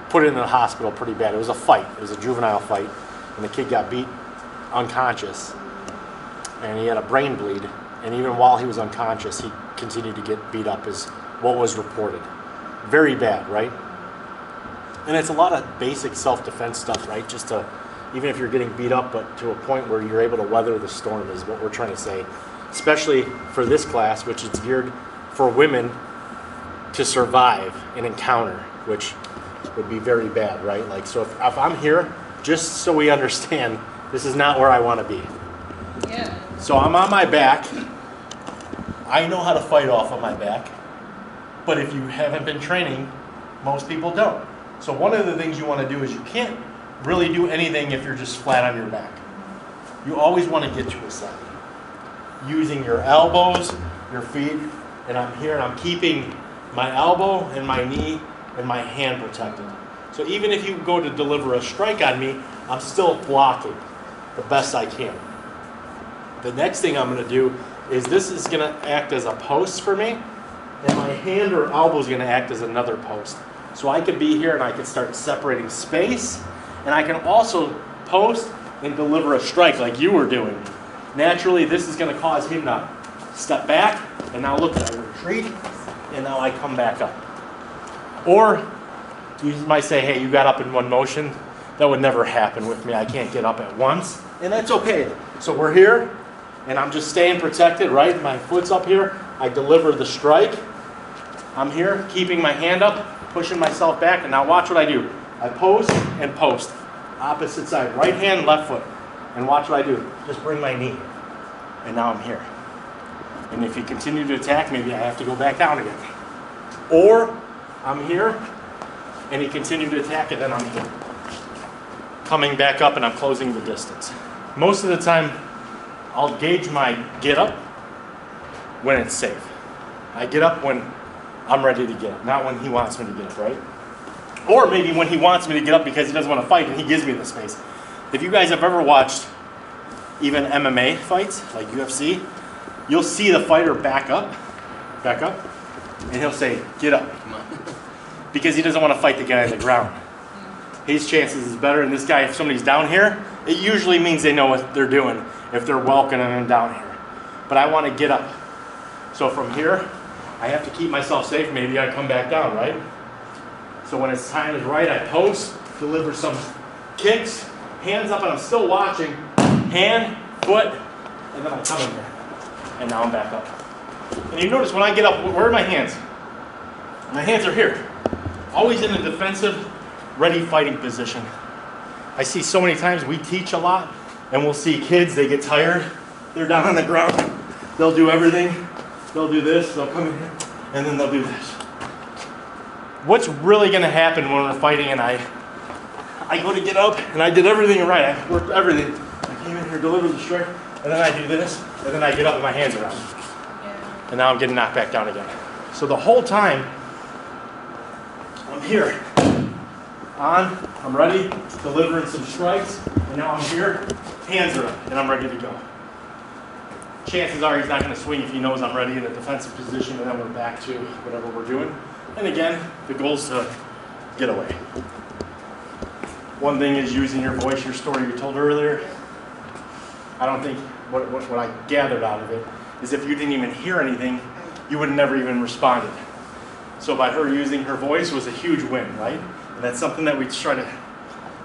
C: put in the hospital pretty bad. It was a fight. It was a juvenile fight, and the kid got beat unconscious, and he had a brain bleed. And even while he was unconscious, he continued to get beat up, is what was reported. Very bad, right? And it's a lot of basic self-defense stuff, right? Just to, even if you're getting beat up, but to a point where you're able to weather the storm is what we're trying to say. especially for this class, which is geared for women to survive an encounter, which would be very bad, right? Like, so if I'm here, just so we understand, this is not where I want to be.
B: Yeah.
C: So I'm on my back. I know how to fight off of my back, but if you haven't been training, most people don't. So one of the things you want to do is you can't really do anything if you're just flat on your back. You always want to get to a side. Using your elbows, your feet, and I'm here and I'm keeping my elbow and my knee and my hand protected. So even if you go to deliver a strike on me, I'm still blocking the best I can. The next thing I'm going to do is this is going to act as a post for me, and my hand or elbow is going to act as another post. So I could be here and I could start separating space, and I can also post and deliver a strike like you were doing. Naturally, this is going to cause him to step back, and now look, I retreat, and now I come back up. Or you might say, hey, you got up in one motion. That would never happen with me. I can't get up at once, and that's okay. So we're here, and I'm just staying protected, right? My foot's up here. I deliver the strike. I'm here, keeping my hand up, pushing myself back, and now watch what I do. I post and post. Opposite side, right hand, left foot. And watch what I do. Just bring my knee. And now I'm here. And if you continue to attack, maybe I have to go back down again. Or I'm here, and he continued to attack, and then I'm here. Coming back up, and I'm closing the distance. Most of the time, I'll gauge my get up when it's safe. I get up when I'm ready to get up, not when he wants me to get up, right? Or maybe when he wants me to get up because he doesn't want to fight and he gives me the space. If you guys have ever watched even MMA fights, like UFC, you'll see the fighter back up, and he'll say, get up, because he doesn't want to fight the guy on the ground. His chances is better, and this guy, if somebody's down here, it usually means they know what they're doing if they're welcoming him down here. But I want to get up. So from here, I have to keep myself safe. Maybe I come back down, right? So when it's time is right, I post, deliver some kicks, hands up, and I'm still watching. Hand, foot, and then I come in here. And now I'm back up. And you notice when I get up, where are my hands? My hands are here. Always in a defensive, ready fighting position. I see so many times we teach a lot, and we'll see kids, they get tired. They're down on the ground. They'll do everything. They'll do this, they'll come in here, and then they'll do this. What's really going to happen when we're fighting and I go to get up and I did everything right. I worked everything. I came in here, delivered the strike, and then I do this, and then I get up and my hands are out.
B: Yeah.
C: And now I'm getting knocked back down again. So the whole time, I'm here. I'm ready, delivering some strikes, and now I'm here, hands are up, and I'm ready to go. Chances are he's not going to swing if he knows I'm ready in a defensive position, and then we're back to whatever we're doing. And again, the goal is to get away. One thing is using your voice, your story you told earlier. I don't think what I gathered out of it is if you didn't even hear anything, you would have never even responded. So by her using her voice was a huge win, right? And that's something that we try to,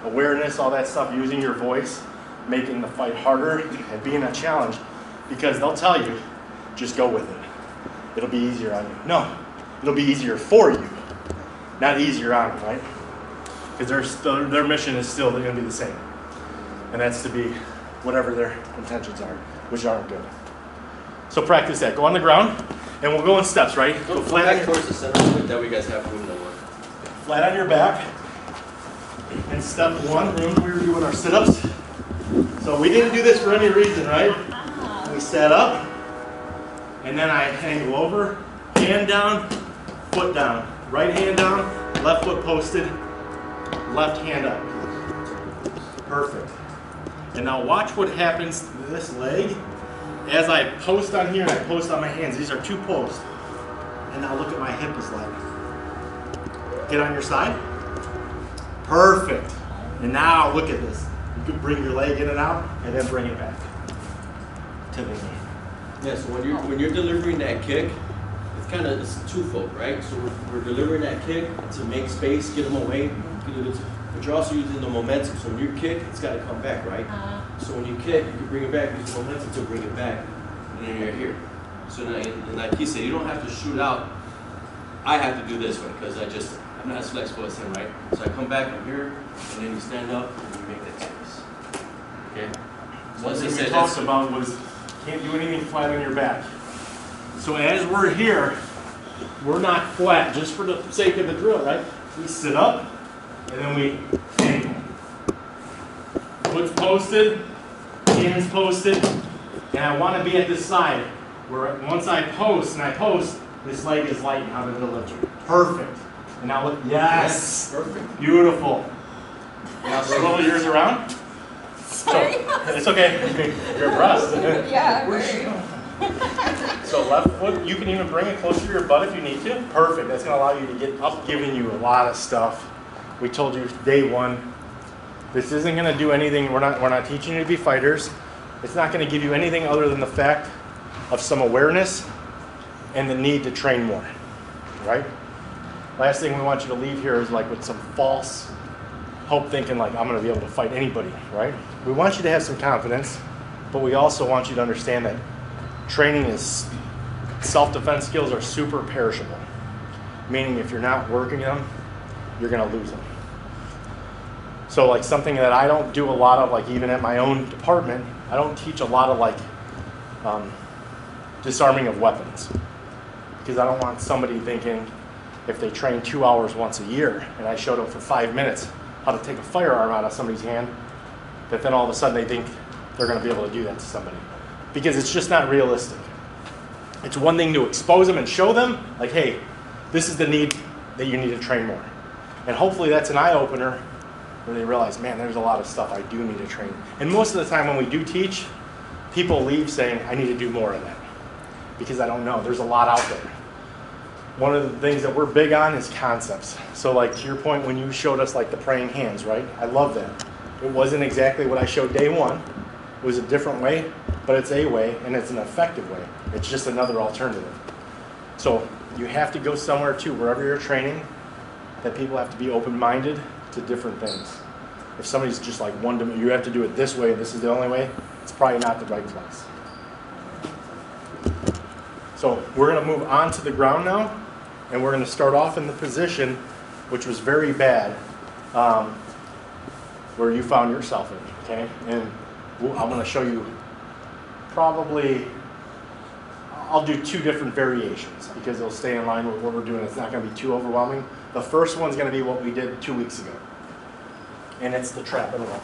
C: awareness, all that stuff, using your voice, making the fight harder and being a challenge, because they'll tell you, just go with it. It'll be easier on you. No, it'll be easier for you, not easier on you, right? Because their mission is still going to be the same. And that's to be whatever their intentions are, which aren't good. So practice that. Go on the ground, and we'll go in steps, right?
D: Go flat back towards the center with that we guys have room to work.
C: Flat on your back. And step one, remember we were doing our sit-ups? So we didn't do this for any reason, right? We sat up, and then I angle over, hand down, foot down. Right hand down, left foot posted, left hand up. Perfect. And now watch what happens to this leg as I post on here and I post on my hands. These are two posts. And now look at my hip is like. Get on your side. Perfect. And now look at this. You can bring your leg in and out and then bring it back to the knee.
D: Yeah, so when you're delivering that kick, it's twofold, right? So we're delivering that kick to make space, get them away, but you're also using the momentum. So when you kick, it's got to come back, right? So when you kick, you can bring it back, use the momentum to bring it back. and then you're here. So now, and like he said, you don't have to shoot out. I have to do this way because I'm not as flexible as him, right? So I come back, I'm here, and then you stand up and you make that space. Okay?
C: One thing we talked about was can't do anything flat on your back. So as we're here, we're not flat, just for the sake of the drill, right? We sit up, and then we angle. Foot's posted, hands posted, and I want to be at this side, where once I post, this leg is light and how to deliver. Perfect. And now look, yes!
D: Perfect.
C: Beautiful. Now swirl yours around.
E: Sorry.
C: So, it's okay. You're impressed.
E: Yeah, I'm very.
C: So left foot, you can even bring it closer to your butt if you need to. Perfect. That's going to allow you to get up, giving you a lot of stuff. We told you day one, this isn't going to do anything. We're not teaching you to be fighters. It's not going to give you anything other than the fact of some awareness and the need to train more, right? Last thing we want you to leave here is like with some false hope, thinking like I'm going to be able to fight anybody, right? We want you to have some confidence, but we also want you to understand that training is, self-defense skills are super perishable, meaning if you're not working them, you're going to lose them. So like something that I don't do a lot of, like even at my own department, I don't teach a lot of like disarming of weapons, because I don't want somebody thinking if they train 2 hours once a year and I showed them for 5 minutes how to take a firearm out of somebody's hand, that then all of a sudden they think they're going to be able to do that to somebody, because it's just not realistic. It's one thing to expose them and show them like, hey, this is the need that you need to train more, and hopefully that's an eye-opener where they realize, man, there's a lot of stuff I do need to train. And most of the time when we do teach, people leave saying, I need to do more of that, because I don't know, there's a lot out there. One of the things that we're big on is concepts. So like to your point when you showed us like the praying hands, right? I love that. It wasn't exactly what I showed day one. It was a different way, but it's a way and it's an effective way. It's just another alternative. So you have to go somewhere too, wherever you're training, that people have to be open-minded to different things. If somebody's just like you have to do it this way, this is the only way, it's probably not the right place. So we're going to move on to the ground now, and we're going to start off in the position which was very bad, where you found yourself in, okay? And I'm going to show you probably, I'll do 2 different variations because it'll stay in line with what we're doing. It's not going to be too overwhelming. The first one's going to be what we did 2 weeks ago, and it's the trap and roll.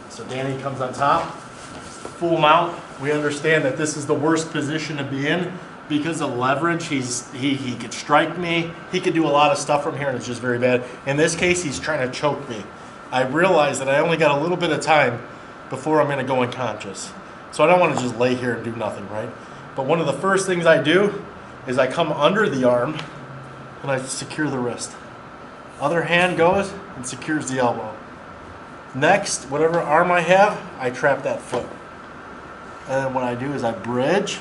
C: So Danny comes on top, full mount. We understand that this is the worst position to be in because of leverage. He could strike me. He could do a lot of stuff from here, and it's just very bad. In this case, he's trying to choke me. I realize that I only got a little bit of time before I'm going to go unconscious. So I don't want to just lay here and do nothing, right? But one of the first things I do is I come under the arm and I secure the wrist. Other hand goes and secures the elbow. Next, whatever arm I have, I trap that foot. And then what I do is I bridge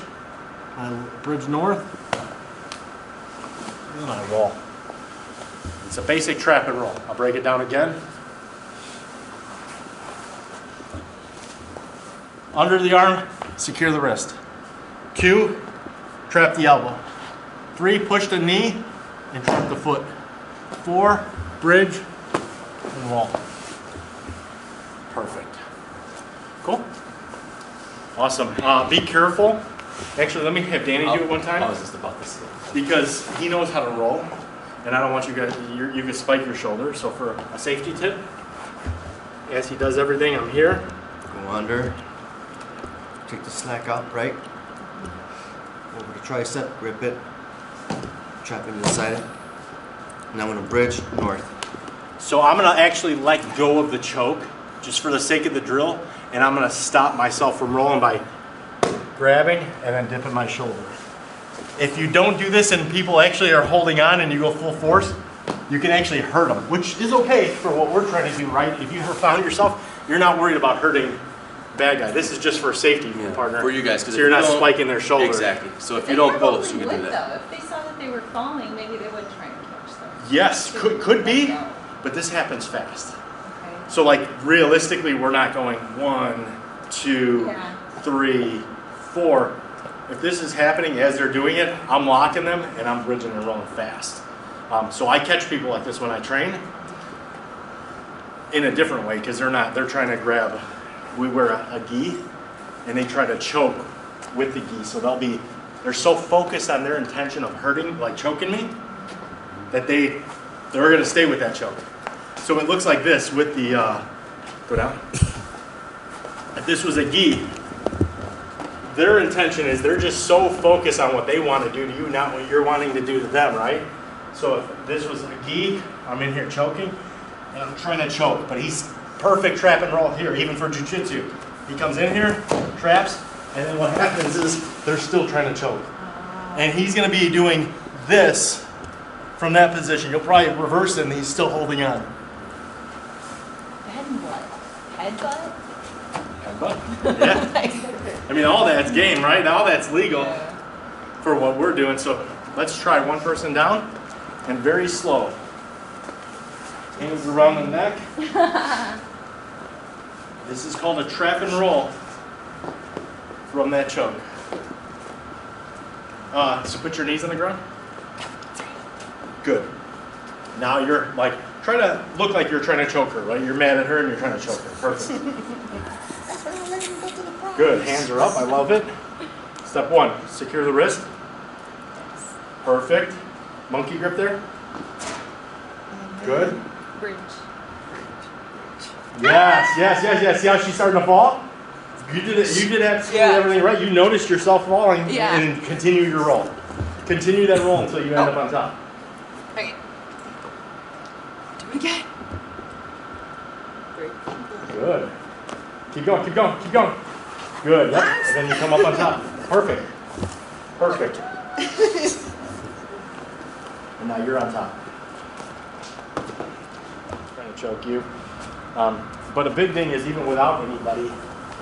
C: north, and I roll. It's a basic trap and roll. I'll break it down again. Under the arm, secure the wrist. 2, trap the elbow. 3, push the knee and trap the foot. 4, bridge and roll. Perfect. Cool. Awesome. Be careful. Actually, let me have Danny do it one time.
D: I was just about to say.
C: Because he knows how to roll, and I don't want you guys, you can spike your shoulder. So for a safety tip, as he does everything, I'm here.
G: Go under. Take the slack out, right? Over the tricep, grip it. Trap it inside it. And I'm going to bridge north.
C: So I'm going to actually let go of the choke, just for the sake of the drill, and I'm going to stop myself from rolling by grabbing and then dipping my shoulder. If you don't do this and people actually are holding on and you go full force, you can actually hurt them, which is okay for what we're trying to do, right? If you found yourself, you're not worried about hurting bad guy. This is just for safety, partner.
D: For you guys,
C: so you're not spiking their shoulder.
D: Exactly. So if you don't post, you can do
E: Though.
D: that.
E: If they saw that they were falling, maybe they would try and catch them.
C: Yes, could be,
E: No.
C: but this happens fast.
E: Okay.
C: So like realistically, we're not going 1, 2,
E: Yeah.
C: 3, 4. if this is happening as they're doing it, I'm locking them and I'm bridging and rolling fast. So I catch people like this when I train in a different way because they're trying to grab, we wear a gi and they try to choke with the gi. So they're so focused on their intention of hurting, like choking me, that they're gonna stay with that choke. So it looks like this with the, go down. If this was a gi, their intention is they're just so focused on what they want to do to you, not what you're wanting to do to them, right? So if this was a gi, I'm in here choking, and I'm trying to choke, but he's perfect trap and roll here, even for jiu-jitsu. He comes in here, traps, and then what happens is they're still trying to choke. And he's going to be doing this from that position. You'll probably reverse it, and he's still holding on.
E: Head and what? Headbutt?
C: Headbutt. Yeah. I mean, all that's game, right? All that's legal for what we're doing. So let's try one person down and very slow. Hands around the neck. This is called a trap and roll from that choke. So put your knees on the ground. Good. Now you're like, try to look like you're trying to choke her, right? You're mad at her and you're trying to choke her. Perfect. Good. Hands are up. I love it. Step one, secure the wrist. Perfect. Monkey grip there. Good.
E: Bridge.
C: Yes. See how she's starting to fall? You did it. You did absolutely everything right. You noticed yourself falling and continue your roll. Continue that roll until you end up on top.
E: Okay. Do it again.
C: Good. Keep going. Good. Yep. And then you come up on top. Perfect. And now you're on top. Trying to choke you. But a big thing is even without anybody,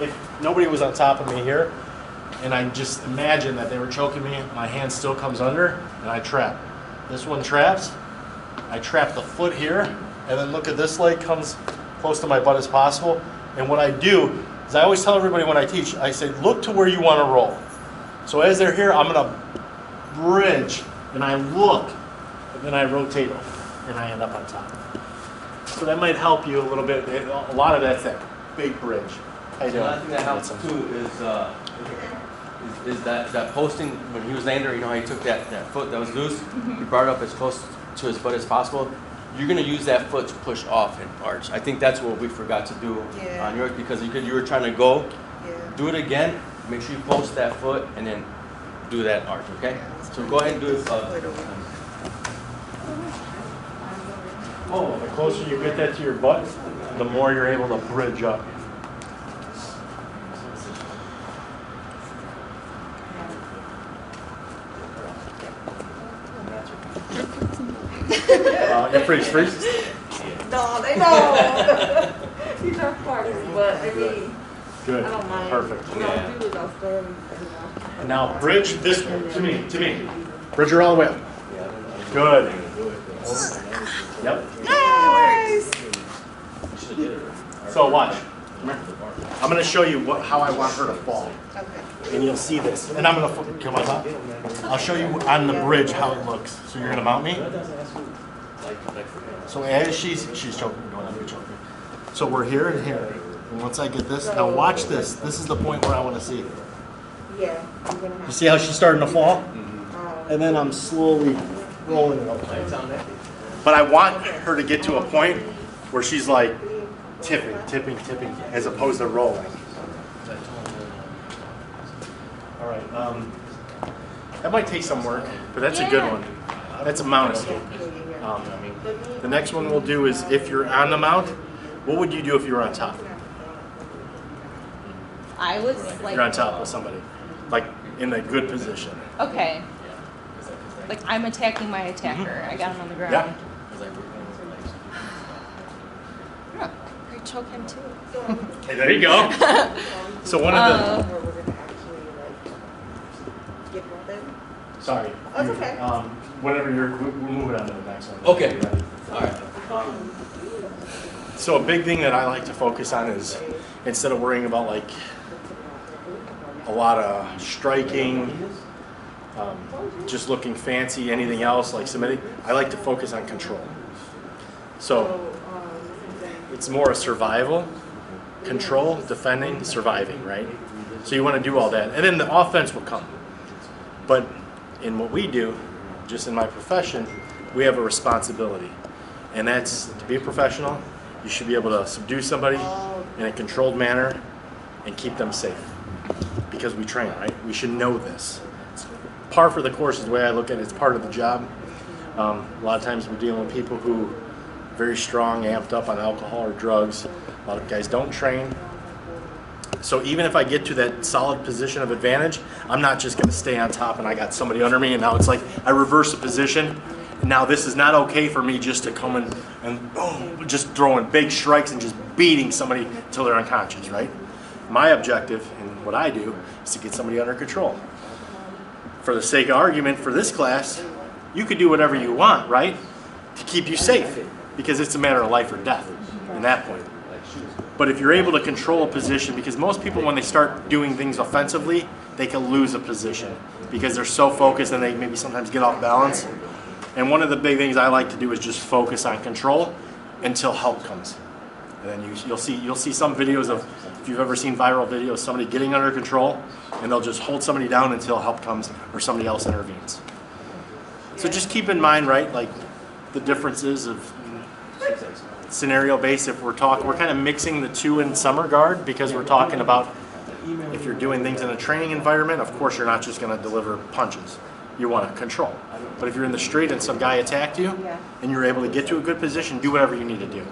C: if nobody was on top of me here, and I just imagine that they were choking me, my hand still comes under, and I trap. This one traps. I trap the foot here, and then look at this leg comes close to my butt as possible. And what I do is I always tell everybody when I teach, I say, look to where you want to roll. So as they're here, I'm going to bridge, and I look, and then I rotate them, and I end up on top. So that might help you a little bit. A lot of that's that big bridge. How you doing?
D: Another thing that helps too is that posting when he was laying there. You know how he took that foot that was loose, he brought it up as close to his butt as possible. You're gonna use that foot to push off and arch. I think that's what we forgot to do on yours because you were trying to go. Do it again. Make sure you post that foot and then do that arch. Okay. So go ahead and do it.
C: The closer you get that to your butt, the more you're able to bridge up. Freeze.
A: No, they know. These are parties, but I mean,
C: Good.
A: I don't mind.
C: Perfect.
A: I'll do it, I'll stand.
C: And now bridge this way, to me. Bridge her all the way up. Good. Yep.
A: Nice.
C: So watch. I'm going to show you how I want her to fall.
A: Okay.
C: And you'll see this. And I'm going to come on top. I'll show you on the bridge how it looks. So you're going to mount me. So as she's choking, going up, you're choking. So we're here and here. And once I get this, now watch this. This is the point where I want to see.
A: Yeah, I'm gonna have.
C: You see how she's starting to fall? And then I'm slowly rolling it up. But I want her to get to a point where she's like tipping, as opposed to rolling. All right. That might take some work, but that's a good one. That's a mount escape. The next one we'll do is if you're on the mount, what would you do if you were on top?
E: I was like.
C: You're on top of somebody, like in a good position.
E: Okay. Like I'm attacking my attacker. I got him on the ground.
C: Yeah.
E: Yeah. I choke him too.
C: Hey, there you go. So one of the.
A: Where we're gonna actually like get rolled in.
C: Sorry.
A: Oh, it's okay.
C: Whatever we'll move it on to the next one.
D: Okay. All right.
C: So a big thing that I like to focus on is instead of worrying about like a lot of striking, just looking fancy, anything else like submitting. I like to focus on control. So it's more a survival, control, defending, surviving, right? So you want to do all that. And then the offense will come. But in what we do, just in my profession, we have a responsibility. And that's to be a professional, you should be able to subdue somebody in a controlled manner and keep them safe. Because we train, right? We should know this. It's par for the course is the way I look at it. It's part of the job. A lot of times we're dealing with people who are very strong, amped up on alcohol or drugs. A lot of guys don't train. So even if I get to that solid position of advantage, I'm not just going to stay on top and I got somebody under me and now it's like I reverse the position. And now this is not okay for me just to come in and boom, just throwing big strikes and just beating somebody until they're unconscious, right? My objective and what I do is to get somebody under control. For the sake of argument for this class, you could do whatever you want, right? To keep you safe because it's a matter of life or death in that point. But if you're able to control a position, because most people when they start doing things offensively, they can lose a position because they're so focused and they maybe sometimes get off balance. And one of the big things I like to do is just focus on control until help comes. And then you'll see some videos of, if you've ever seen viral videos, somebody getting under control and they'll just hold somebody down until help comes or somebody else intervenes. So just keep in mind, right, like the differences of scenario based. If we're kind of mixing the two in some regard because we're talking about if you're doing things in a training environment, of course you're not just going to deliver punches. You want to control. But if you're in the street and some guy attacked you and you're able to get to a good position, do whatever you need to do.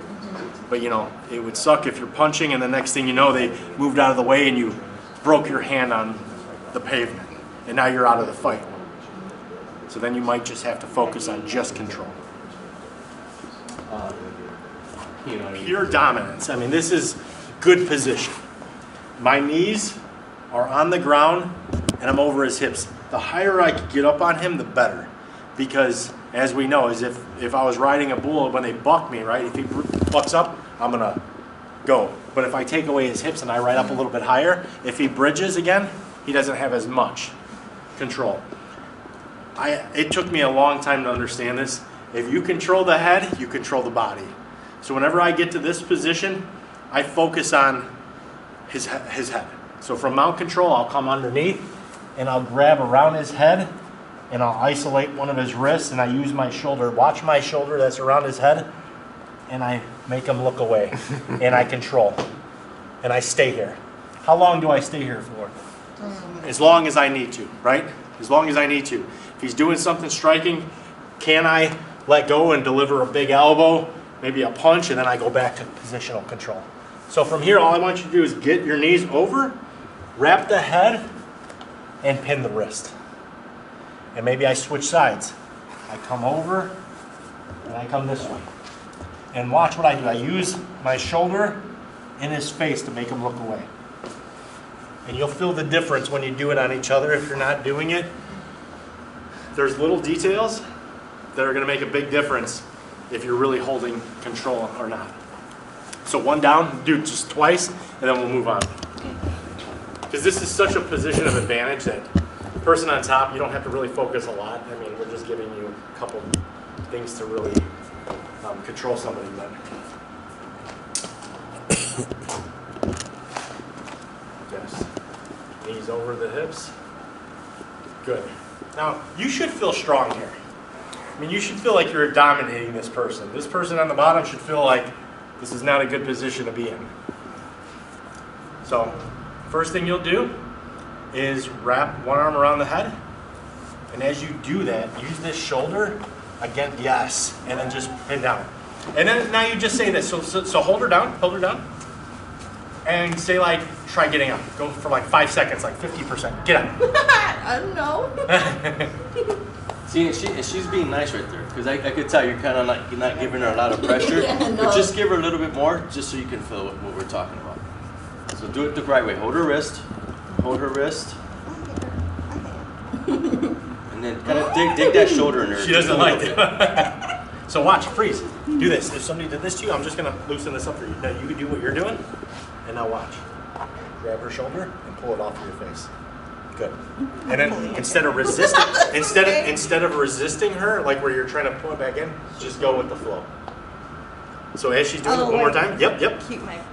C: But you know, it would suck if you're punching and the next thing you know they moved out of the way and you broke your hand on the pavement and now you're out of the fight. So then you might just have to focus on just control. Pure dominance. I mean, this is good position. My knees are on the ground and I'm over his hips. The higher I could get up on him, the better. Because as we know, is if I was riding a bull, when they buck me, right, if he bucks up, I'm gonna go. But if I take away his hips and I ride up a little bit higher, if he bridges again, he doesn't have as much control. It took me a long time to understand this. If you control the head, you control the body. So whenever I get to this position, I focus on his head. So from mount control, I'll come underneath and I'll grab around his head and I'll isolate one of his wrists and I use my shoulder. Watch my shoulder that's around his head and I make him look away and I control and I stay here. How long do I stay here for? As long as I need to, right? As long as I need to. If he's doing something striking, can I let go and deliver a big elbow, maybe a punch, and then I go back to positional control. So from here, all I want you to do is get your knees over, wrap the head, and pin the wrist. And maybe I switch sides. I come over, and I come this way. And watch what I do. I use my shoulder in his face to make him look away. And you'll feel the difference when you do it on each other if you're not doing it. There's little details that are going to make a big difference if you're really holding control or not. So one down, do just twice, and then we'll move on. Because this is such a position of advantage that person on top, you don't have to really focus a lot. I mean, we're just giving you a couple things to really control somebody better. Yes. Knees over the hips. Good. Now, you should feel strong here. I mean, you should feel like you're dominating this person. This person on the bottom should feel like this is not a good position to be in. So, first thing you'll do is wrap one arm around the head. And as you do that, use this shoulder again, yes, and then just pin down. And then now you just say this. So hold her down, and say like, try getting up. Go for like 5 seconds, like 50%. Get up.
A: I don't know.
D: See, and she's being nice right there, because I could tell you're kind of like, you're not giving her a lot of pressure,
A: Yeah, no.
D: but just give her a little bit more, just so you can feel what we're talking about. So do it the right way. Hold her wrist, and then kind of dig that shoulder in her.
C: She doesn't like it. So watch, freeze. Do this. If somebody did this to you, I'm just going to loosen this up for you. Now you can do what you're doing, and now watch. Grab her shoulder and pull it off of your face. Good. And then instead of resisting, instead of resisting her, like where you're trying to pull it back in, just go with the flow. So as she's doing it one more time, yep.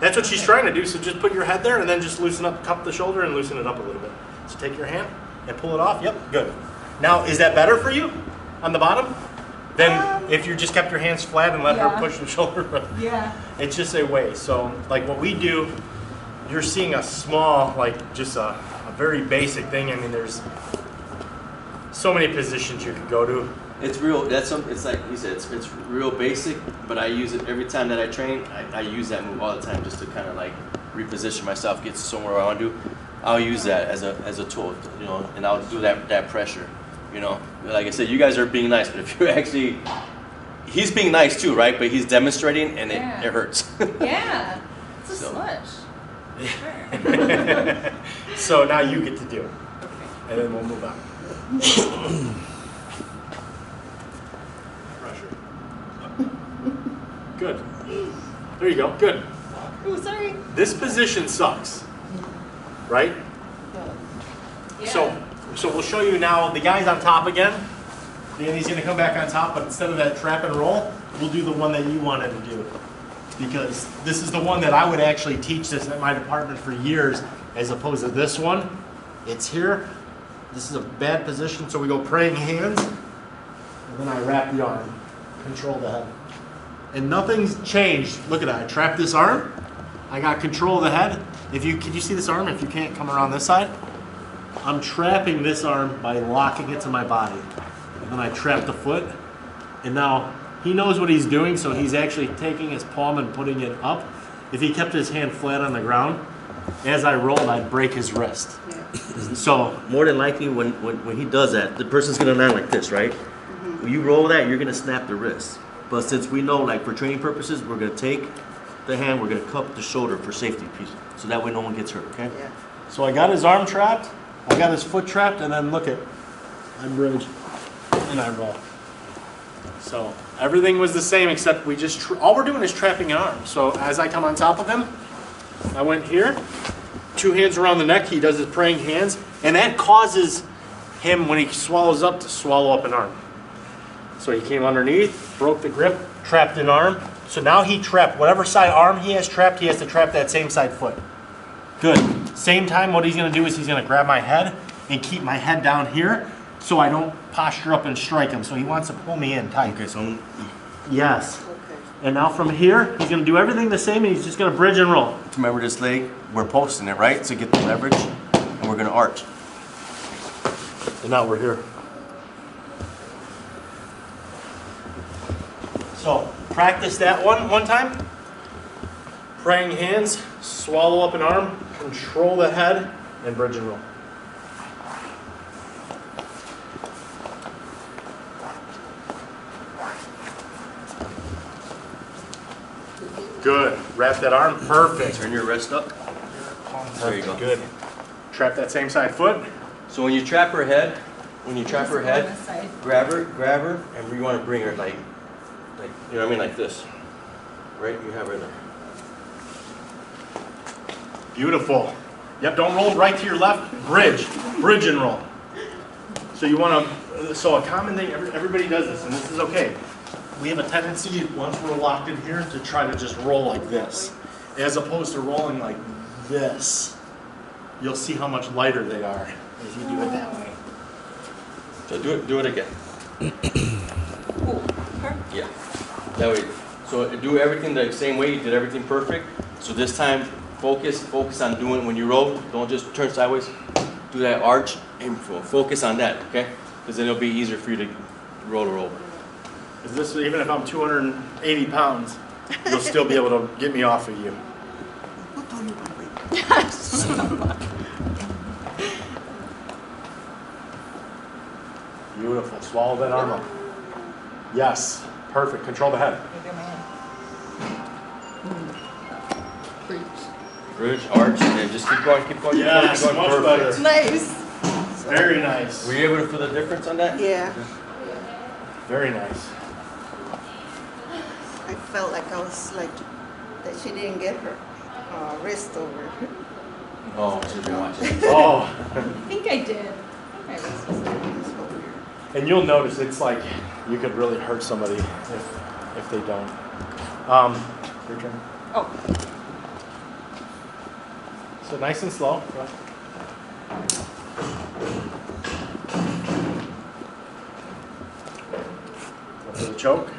C: That's what she's trying to do. So just put your head there and then just loosen up, cup the shoulder and loosen it up a little bit. So take your hand and pull it off. Yep, good. Now, is that better for you on the bottom? Then if you just kept your hands flat and let her push the shoulder.
E: Yeah.
C: It's just a way. So like what we do, you're seeing a small, like just a very basic thing. I mean, there's so many positions you could go to.
D: It's real. It's like you said. It's real basic, but I use it every time that I train. I use that move all the time just to kind of like reposition myself, get somewhere I want to do. I'll use that as a tool, you know, and I'll do that pressure, you know. Like I said, you guys are being nice, but if you actually, he's being nice too, right? But he's demonstrating, and it hurts.
E: Yeah. It's a smudge.
C: Sure. So now you get to do it, and then we'll move on. Pressure. Good. There you go. Good.
E: Oh, sorry.
C: This position sucks, right?
E: Yeah.
C: So we'll show you now. The guy's on top again. Danny's going to come back on top, but instead of that trap and roll, we'll do the one that you wanted to do. Because this is the one that I would actually teach this at my department for years, as opposed to this one. It's here. This is a bad position, so we go praying hands, and then I wrap the arm, control the head. And nothing's changed. Look at that. I trapped this arm. I got control of the head. Can you see this arm? If you can't, come around this side. I'm trapping this arm by locking it to my body. And then I trap the foot. And now he knows what he's doing, so he's actually taking his palm and putting it up. If he kept his hand flat on the ground, as I rolled, I'd break his wrist. Yeah. So
G: More than likely, when he does that, the person's gonna land like this, right?
A: Mm-hmm.
G: When you roll that, you're gonna snap the wrist. But since we know, like for training purposes, we're gonna take the hand, we're gonna cup the shoulder for safety piece, so that way no one gets hurt. Okay?
A: Yeah.
C: So I got his arm trapped, I got his foot trapped, and then look at, I bridge, and I roll. So everything was the same except we just, all we're doing is trapping an arm. So as I come on top of him, I went here, 2 hands around the neck, he does his praying hands, and that causes him, when he swallows up, to swallow up an arm. So he came underneath, broke the grip, trapped an arm. So now he trapped, whatever side arm he has trapped, he has to trap that same side foot. Good. Same time, what he's going to do is he's going to grab my head and keep my head down here so I don't posture up and strike him. So he wants to pull me in tight.
G: Okay, so
C: Yes.
A: Okay.
C: And now from here, he's going to do everything the same, and he's just going to bridge and roll.
G: remember this leg, we're posting it, right? To get the leverage, and we're gonna arch.
C: And now we're here. So practice that one time. Praying hands, swallow up an arm, control the head, and bridge and roll. Good. Wrap that arm. Perfect.
G: Turn your wrist up. There you go.
C: Good. Trap that same side foot.
D: So when you trap her head,
E: this side.
D: grab her, and you want to bring her like, you know what I mean, like this, right? You have her there.
C: Beautiful. Yep, don't roll right to your left. Bridge and roll. So you want to, so a common thing, everybody does this, and this is okay. We have a tendency, once we're locked in here, to try to just roll like this, as opposed to rolling like this. You'll see how much lighter they are if you do it that way.
D: So do it again. Yeah. That way. So do everything the same way. You did everything perfect. So this time, focus on doing when you roll. Don't just turn sideways. Do that arch and focus on that, okay? Because then it'll be easier for you to roll her over.
C: Is this, even if I'm 280 pounds, you'll still be able to get me off of you. Beautiful. Swallow that arm up. Yes. Perfect. Control the head.
D: Bridge, arch, and then just keep going.
C: Yes,
D: keep going.
C: much
D: Perfect.
C: better.
A: Nice.
C: Very nice.
D: Were you able to feel the difference on that?
A: Yeah.
C: Very nice.
A: I felt like I was like that she didn't get her wrist over.
D: Oh, so you've been watching.
C: Oh,
E: I think I did.
A: Okay, let's just do this over here.
C: and you'll notice it's like you could really hurt somebody if they don't. Your turn.
E: Oh.
C: So nice and slow. Go. Go for the choke.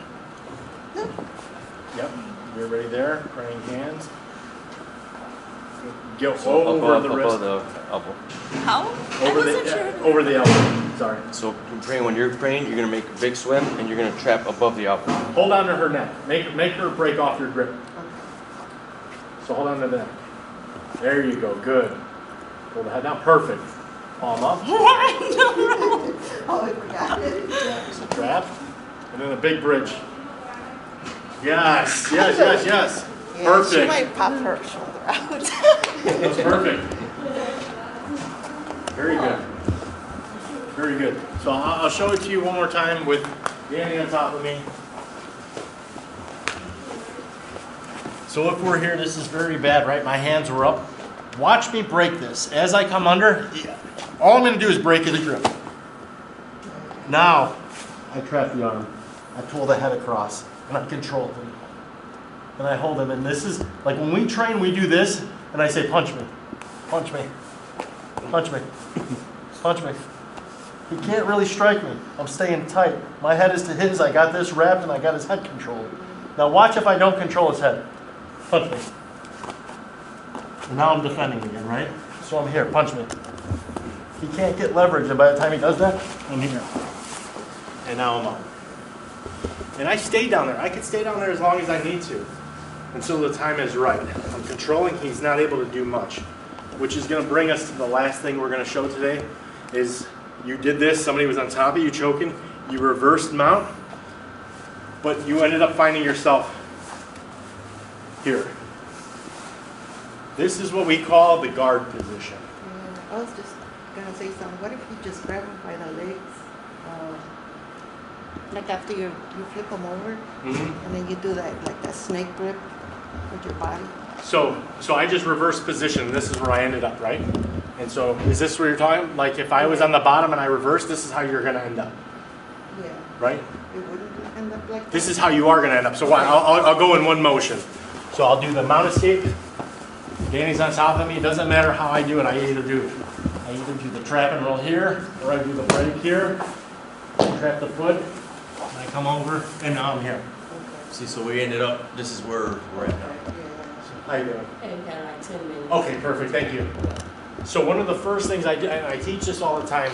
C: Yep. You're ready there. Praying hands. Go over the wrist.
D: Above the elbow.
E: How?
C: Over the elbow. Sorry.
D: So when you're praying, you're gonna make a big swim and you're gonna trap above the elbow.
C: Hold on to her neck. Make her break off your grip. So hold on to the neck. There you go. Good. Pull the head down. Perfect. Palm up.
A: Oh, I forgot it.
C: Yeah, it's a trap. And then a big bridge. Yes. Yes. Yes. Yes.
A: Yeah,
C: Perfect.
A: she might pop her shoulder out.
C: That's perfect. Very good. Very good. So I'll show it to you one more time with Danny on top of me. So if we're here, this is very bad, right? My hands were up. Watch me break this. As I come under, all I'm going to do is break his grip. Now, I trap the arm. I pull the head across, and I control him. And I hold him, and this is, like when we train, we do this, and I say, punch me, punch me, punch me, punch me. He can't really strike me. I'm staying tight. My head is to his. I got this wrapped, and I got his head controlled. Now watch if I don't control his head. Punch me. And now I'm defending again, right? So I'm here, punch me. He can't get leverage, and by the time he does that, I'm here. And now I'm up. And I stay down there. I can stay down there as long as I need to until the time is right. I'm controlling. He's not able to do much, which is going to bring us to the last thing we're going to show today is you did this. Somebody was on top of you choking. You reversed mount, but you ended up finding yourself here. This is what we call the guard position.
A: I was just gonna say something. What if you just grab him by the legs, like after you flip him over, and then you do that like that snake grip with your body?
C: So I just reversed position. This is where I ended up, right? And so is this where you're talking? Like if I was on the bottom and I reversed, this is how you're going to end up,
A: Yeah.
C: right?
A: It wouldn't end up like
C: This
A: that?
C: is how you are going to end up. So I'll go in one motion. So I'll do the mount escape. Danny's on top of me. It doesn't matter how I do it. I either do the trap and roll here, or I do the break here, trap the foot, and I come over, and now I'm here.
D: See, so we ended up, this is where we're at now.
C: How you doing?
H: And got like 10 minutes.
C: Okay, perfect. Thank you. So one of the first things I do, and I teach this all the time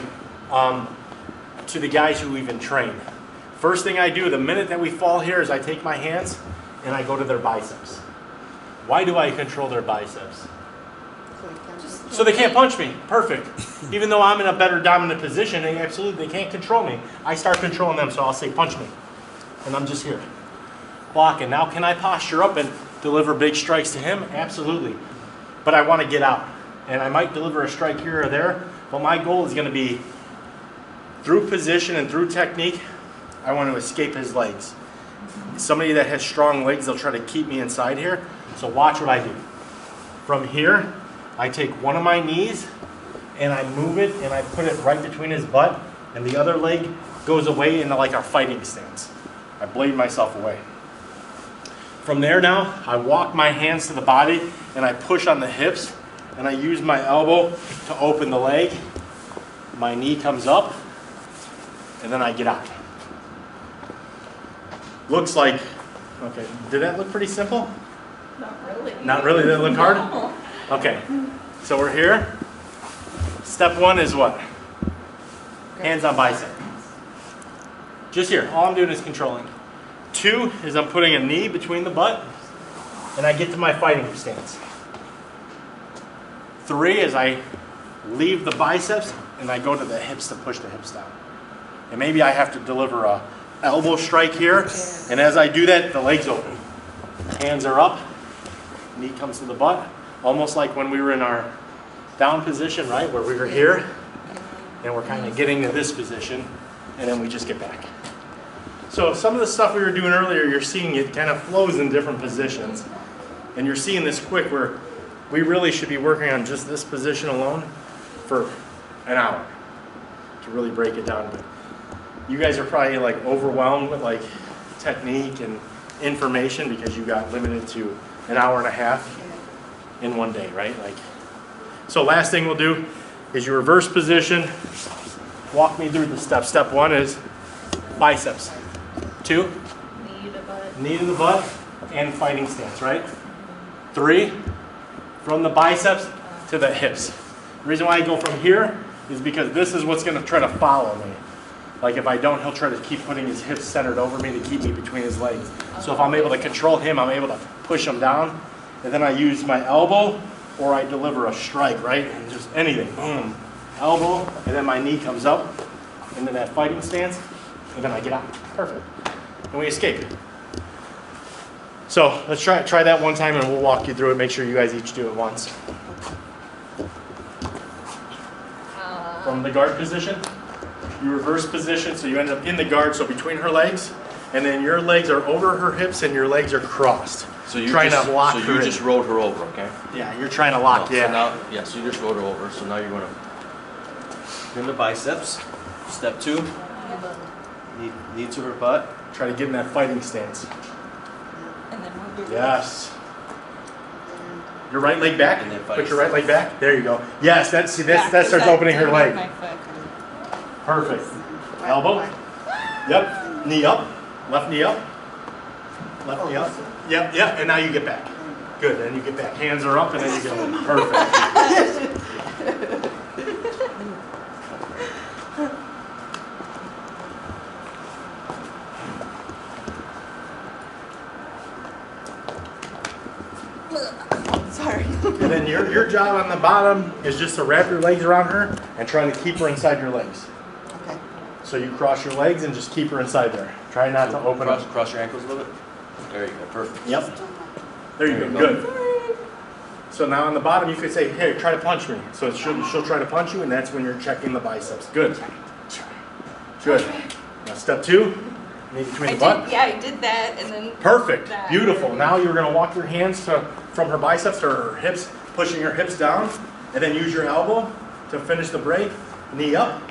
C: to the guys who even train. First thing I do the minute that we fall here is I take my hands and I go to their biceps. Why do I control their biceps? So they can't punch me. Perfect. Even though I'm in a better dominant position, they can't control me. I start controlling them, so I'll say punch me. And I'm just here. Blocking. Now can I posture up and deliver big strikes to him? Absolutely. But I want to get out. And I might deliver a strike here or there, but my goal is going to be through position and through technique, I want to escape his legs. Somebody that has strong legs, they'll try to keep me inside here. So watch what I do. From here, I take one of my knees and I move it and I put it right between his butt, and the other leg goes away into like our fighting stance. I blade myself away. From there now, I walk my hands to the body and I push on the hips and I use my elbow to open the leg. My knee comes up and then I get out. Looks like, okay, did that look pretty simple?
E: Not really.
C: Not really, did it look hard?
E: No.
C: Okay, so we're here. Step one is what? Hands on bicep. Just here, all I'm doing is controlling. 2 is I'm putting a knee between the butt and I get to my fighting stance. 3 is I leave the biceps and I go to the hips to push the hips down. And maybe I have to deliver a elbow strike here, and as I do that, the legs open. Hands are up, knee comes to the butt, almost like when we were in our down position, right, where we were here, and we're kind of getting to this position, and then we just get back. So some of the stuff we were doing earlier, you're seeing it kind of flows in different positions, and you're seeing this quick where we really should be working on just this position alone for an hour to really break it down. But you guys are probably like overwhelmed with like technique and information because you got limited to an hour and a half in one day, right? Like, so last thing we'll do is your reverse position. Walk me through the steps. Step 1 is biceps. 2, knee to the butt and fighting stance, right? 3, from the biceps to the hips. The reason why I go from here is because this is what's going to try to follow me. Like if I don't, he'll try to keep putting his hips centered over me to keep me between his legs. So if I'm able to control him, I'm able to push him down. And then I use my elbow or I deliver a strike, right? And just anything. Boom. Elbow, and then my knee comes up into that fighting stance, and then I get out. Perfect. And we escape. So let's try that one time and we'll walk you through it. Make sure you guys each do it once. From the guard position, you reverse position, so you end up in the guard, so between her legs, and then your legs are over her hips and your legs are crossed.
D: So you
C: trying
D: just,
C: to lock
D: so
C: her
D: you
C: in.
D: just rolled her over, okay?
C: Yeah, you're trying to lock,
D: No,
C: yeah.
D: So now, yeah, so you just rolled her over. So now you're gonna in the biceps. Step 2, knee to her butt.
C: Try to get in that fighting stance.
E: And then move your
C: Yes. Your right leg back.
D: And then
C: Put your right leg back. There you go. Yes, that starts opening her leg.
E: My foot.
C: Perfect. Elbow. Yep. Knee up. Left knee up. Left knee up. Yep, yep. And now you get back. Good. Then you get back. Hands are up and then you get in. Perfect.
A: Sorry.
C: And then your job on the bottom is just to wrap your legs around her and trying to keep her inside your legs.
A: Okay.
C: So you cross your legs and just keep her inside there. Try not to open up.
D: Cross your ankles a little bit. There you go. Perfect.
C: Yep. There you go. Good. So now on the bottom you could say, hey, try to punch me. So she'll try to punch you and that's when you're checking the biceps. Good. Good. Now step 2, knee between the butt.
E: Yeah, I did that and then.
C: Perfect.
E: that.
C: Beautiful. Now you're going to walk your hands from her biceps to her hips, pushing her hips down, and then use your elbow to finish the break. Knee up,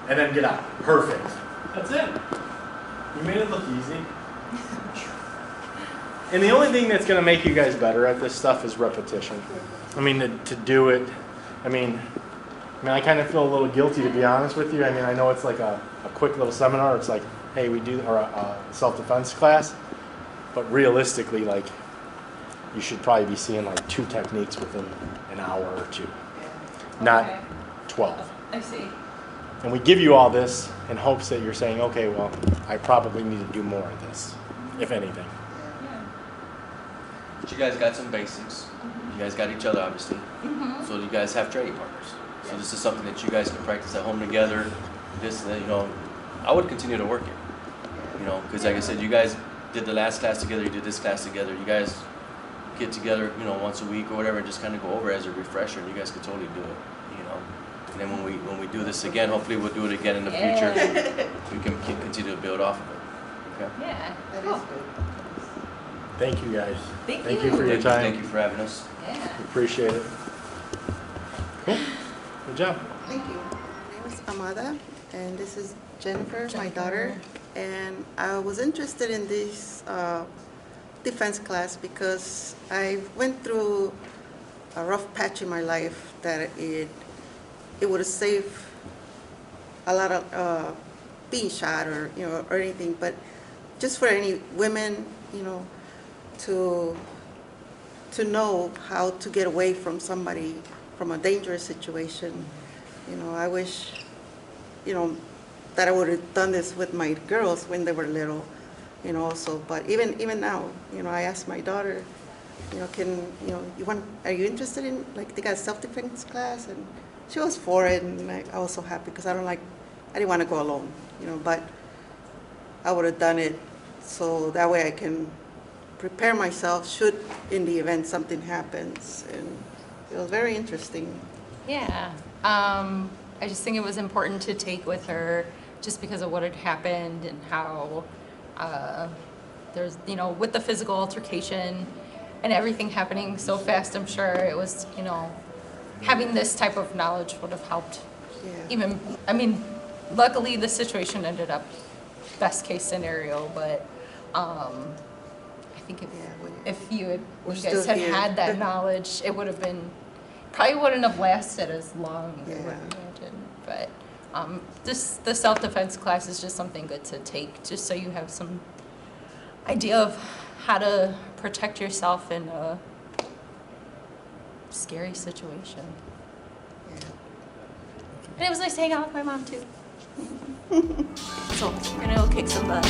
C: and then get out. Perfect. That's it. You made it look easy. And the only thing that's going to make you guys better at this stuff is repetition. I mean, to do it, I mean, I kind of feel a little guilty, to be honest with you. I mean, I know it's like a quick little seminar. It's like, hey, we do, or a self-defense class. But realistically, like, you should probably be seeing like 2 techniques within an hour or 2, not 12.
E: I see.
C: And we give you all this in hopes that you're saying, okay, well, I probably need to do more of this, if anything.
D: But you guys got some basics. You guys got each other, obviously. So you guys have training partners. So this is something that you guys can practice at home together. This, you know, I would continue to work it. You know, because like I said, you guys did the last class together. You did this class together. You guys get together, you know, once a week or whatever, and just kind of go over it as a refresher. And you guys could totally do it. You know. And then when we do this again, hopefully we'll do it again in the future. We can continue to build off of it. Okay.
E: Yeah.
A: That is good.
C: Thank you, guys.
E: Thank
C: you for your time.
D: Thank you for having us.
E: Yeah.
C: We appreciate it. Cool. Good job.
A: Thank you. My name is Amada, and this is Jennifer, my daughter. And I was interested in this defense class because I went through a rough patch in my life that it would have saved a lot of being shot or or anything. But just for any women, to know how to get away from somebody, from a dangerous situation. I wish, that I would have done this with my girls when they were little, also. But even now, I asked my daughter, are you interested in, like, they got a self-defense class? And she was for it, and I was so happy because I didn't want to go alone, but I would have done it so that way I can prepare myself should in the event something happens. And it was very interesting.
E: Yeah. I just think it was important to take with her just because of what had happened and how there's, with the physical altercation and everything happening so fast, I'm sure it was, you know, having this type of knowledge would have helped.
A: Yeah.
E: Even, I mean, luckily the situation ended up best case scenario, but I think if you
A: We're
E: guys
A: still
E: had
A: here.
E: had that knowledge, it would have been, probably wouldn't have lasted as long, I would
A: Yeah.
E: imagine. But the self-defense class is just something good to take, just so you have some idea of how to protect yourself in a scary situation.
A: Yeah.
E: And it was nice to hang out with my mom too. So we're gonna go kick some butt.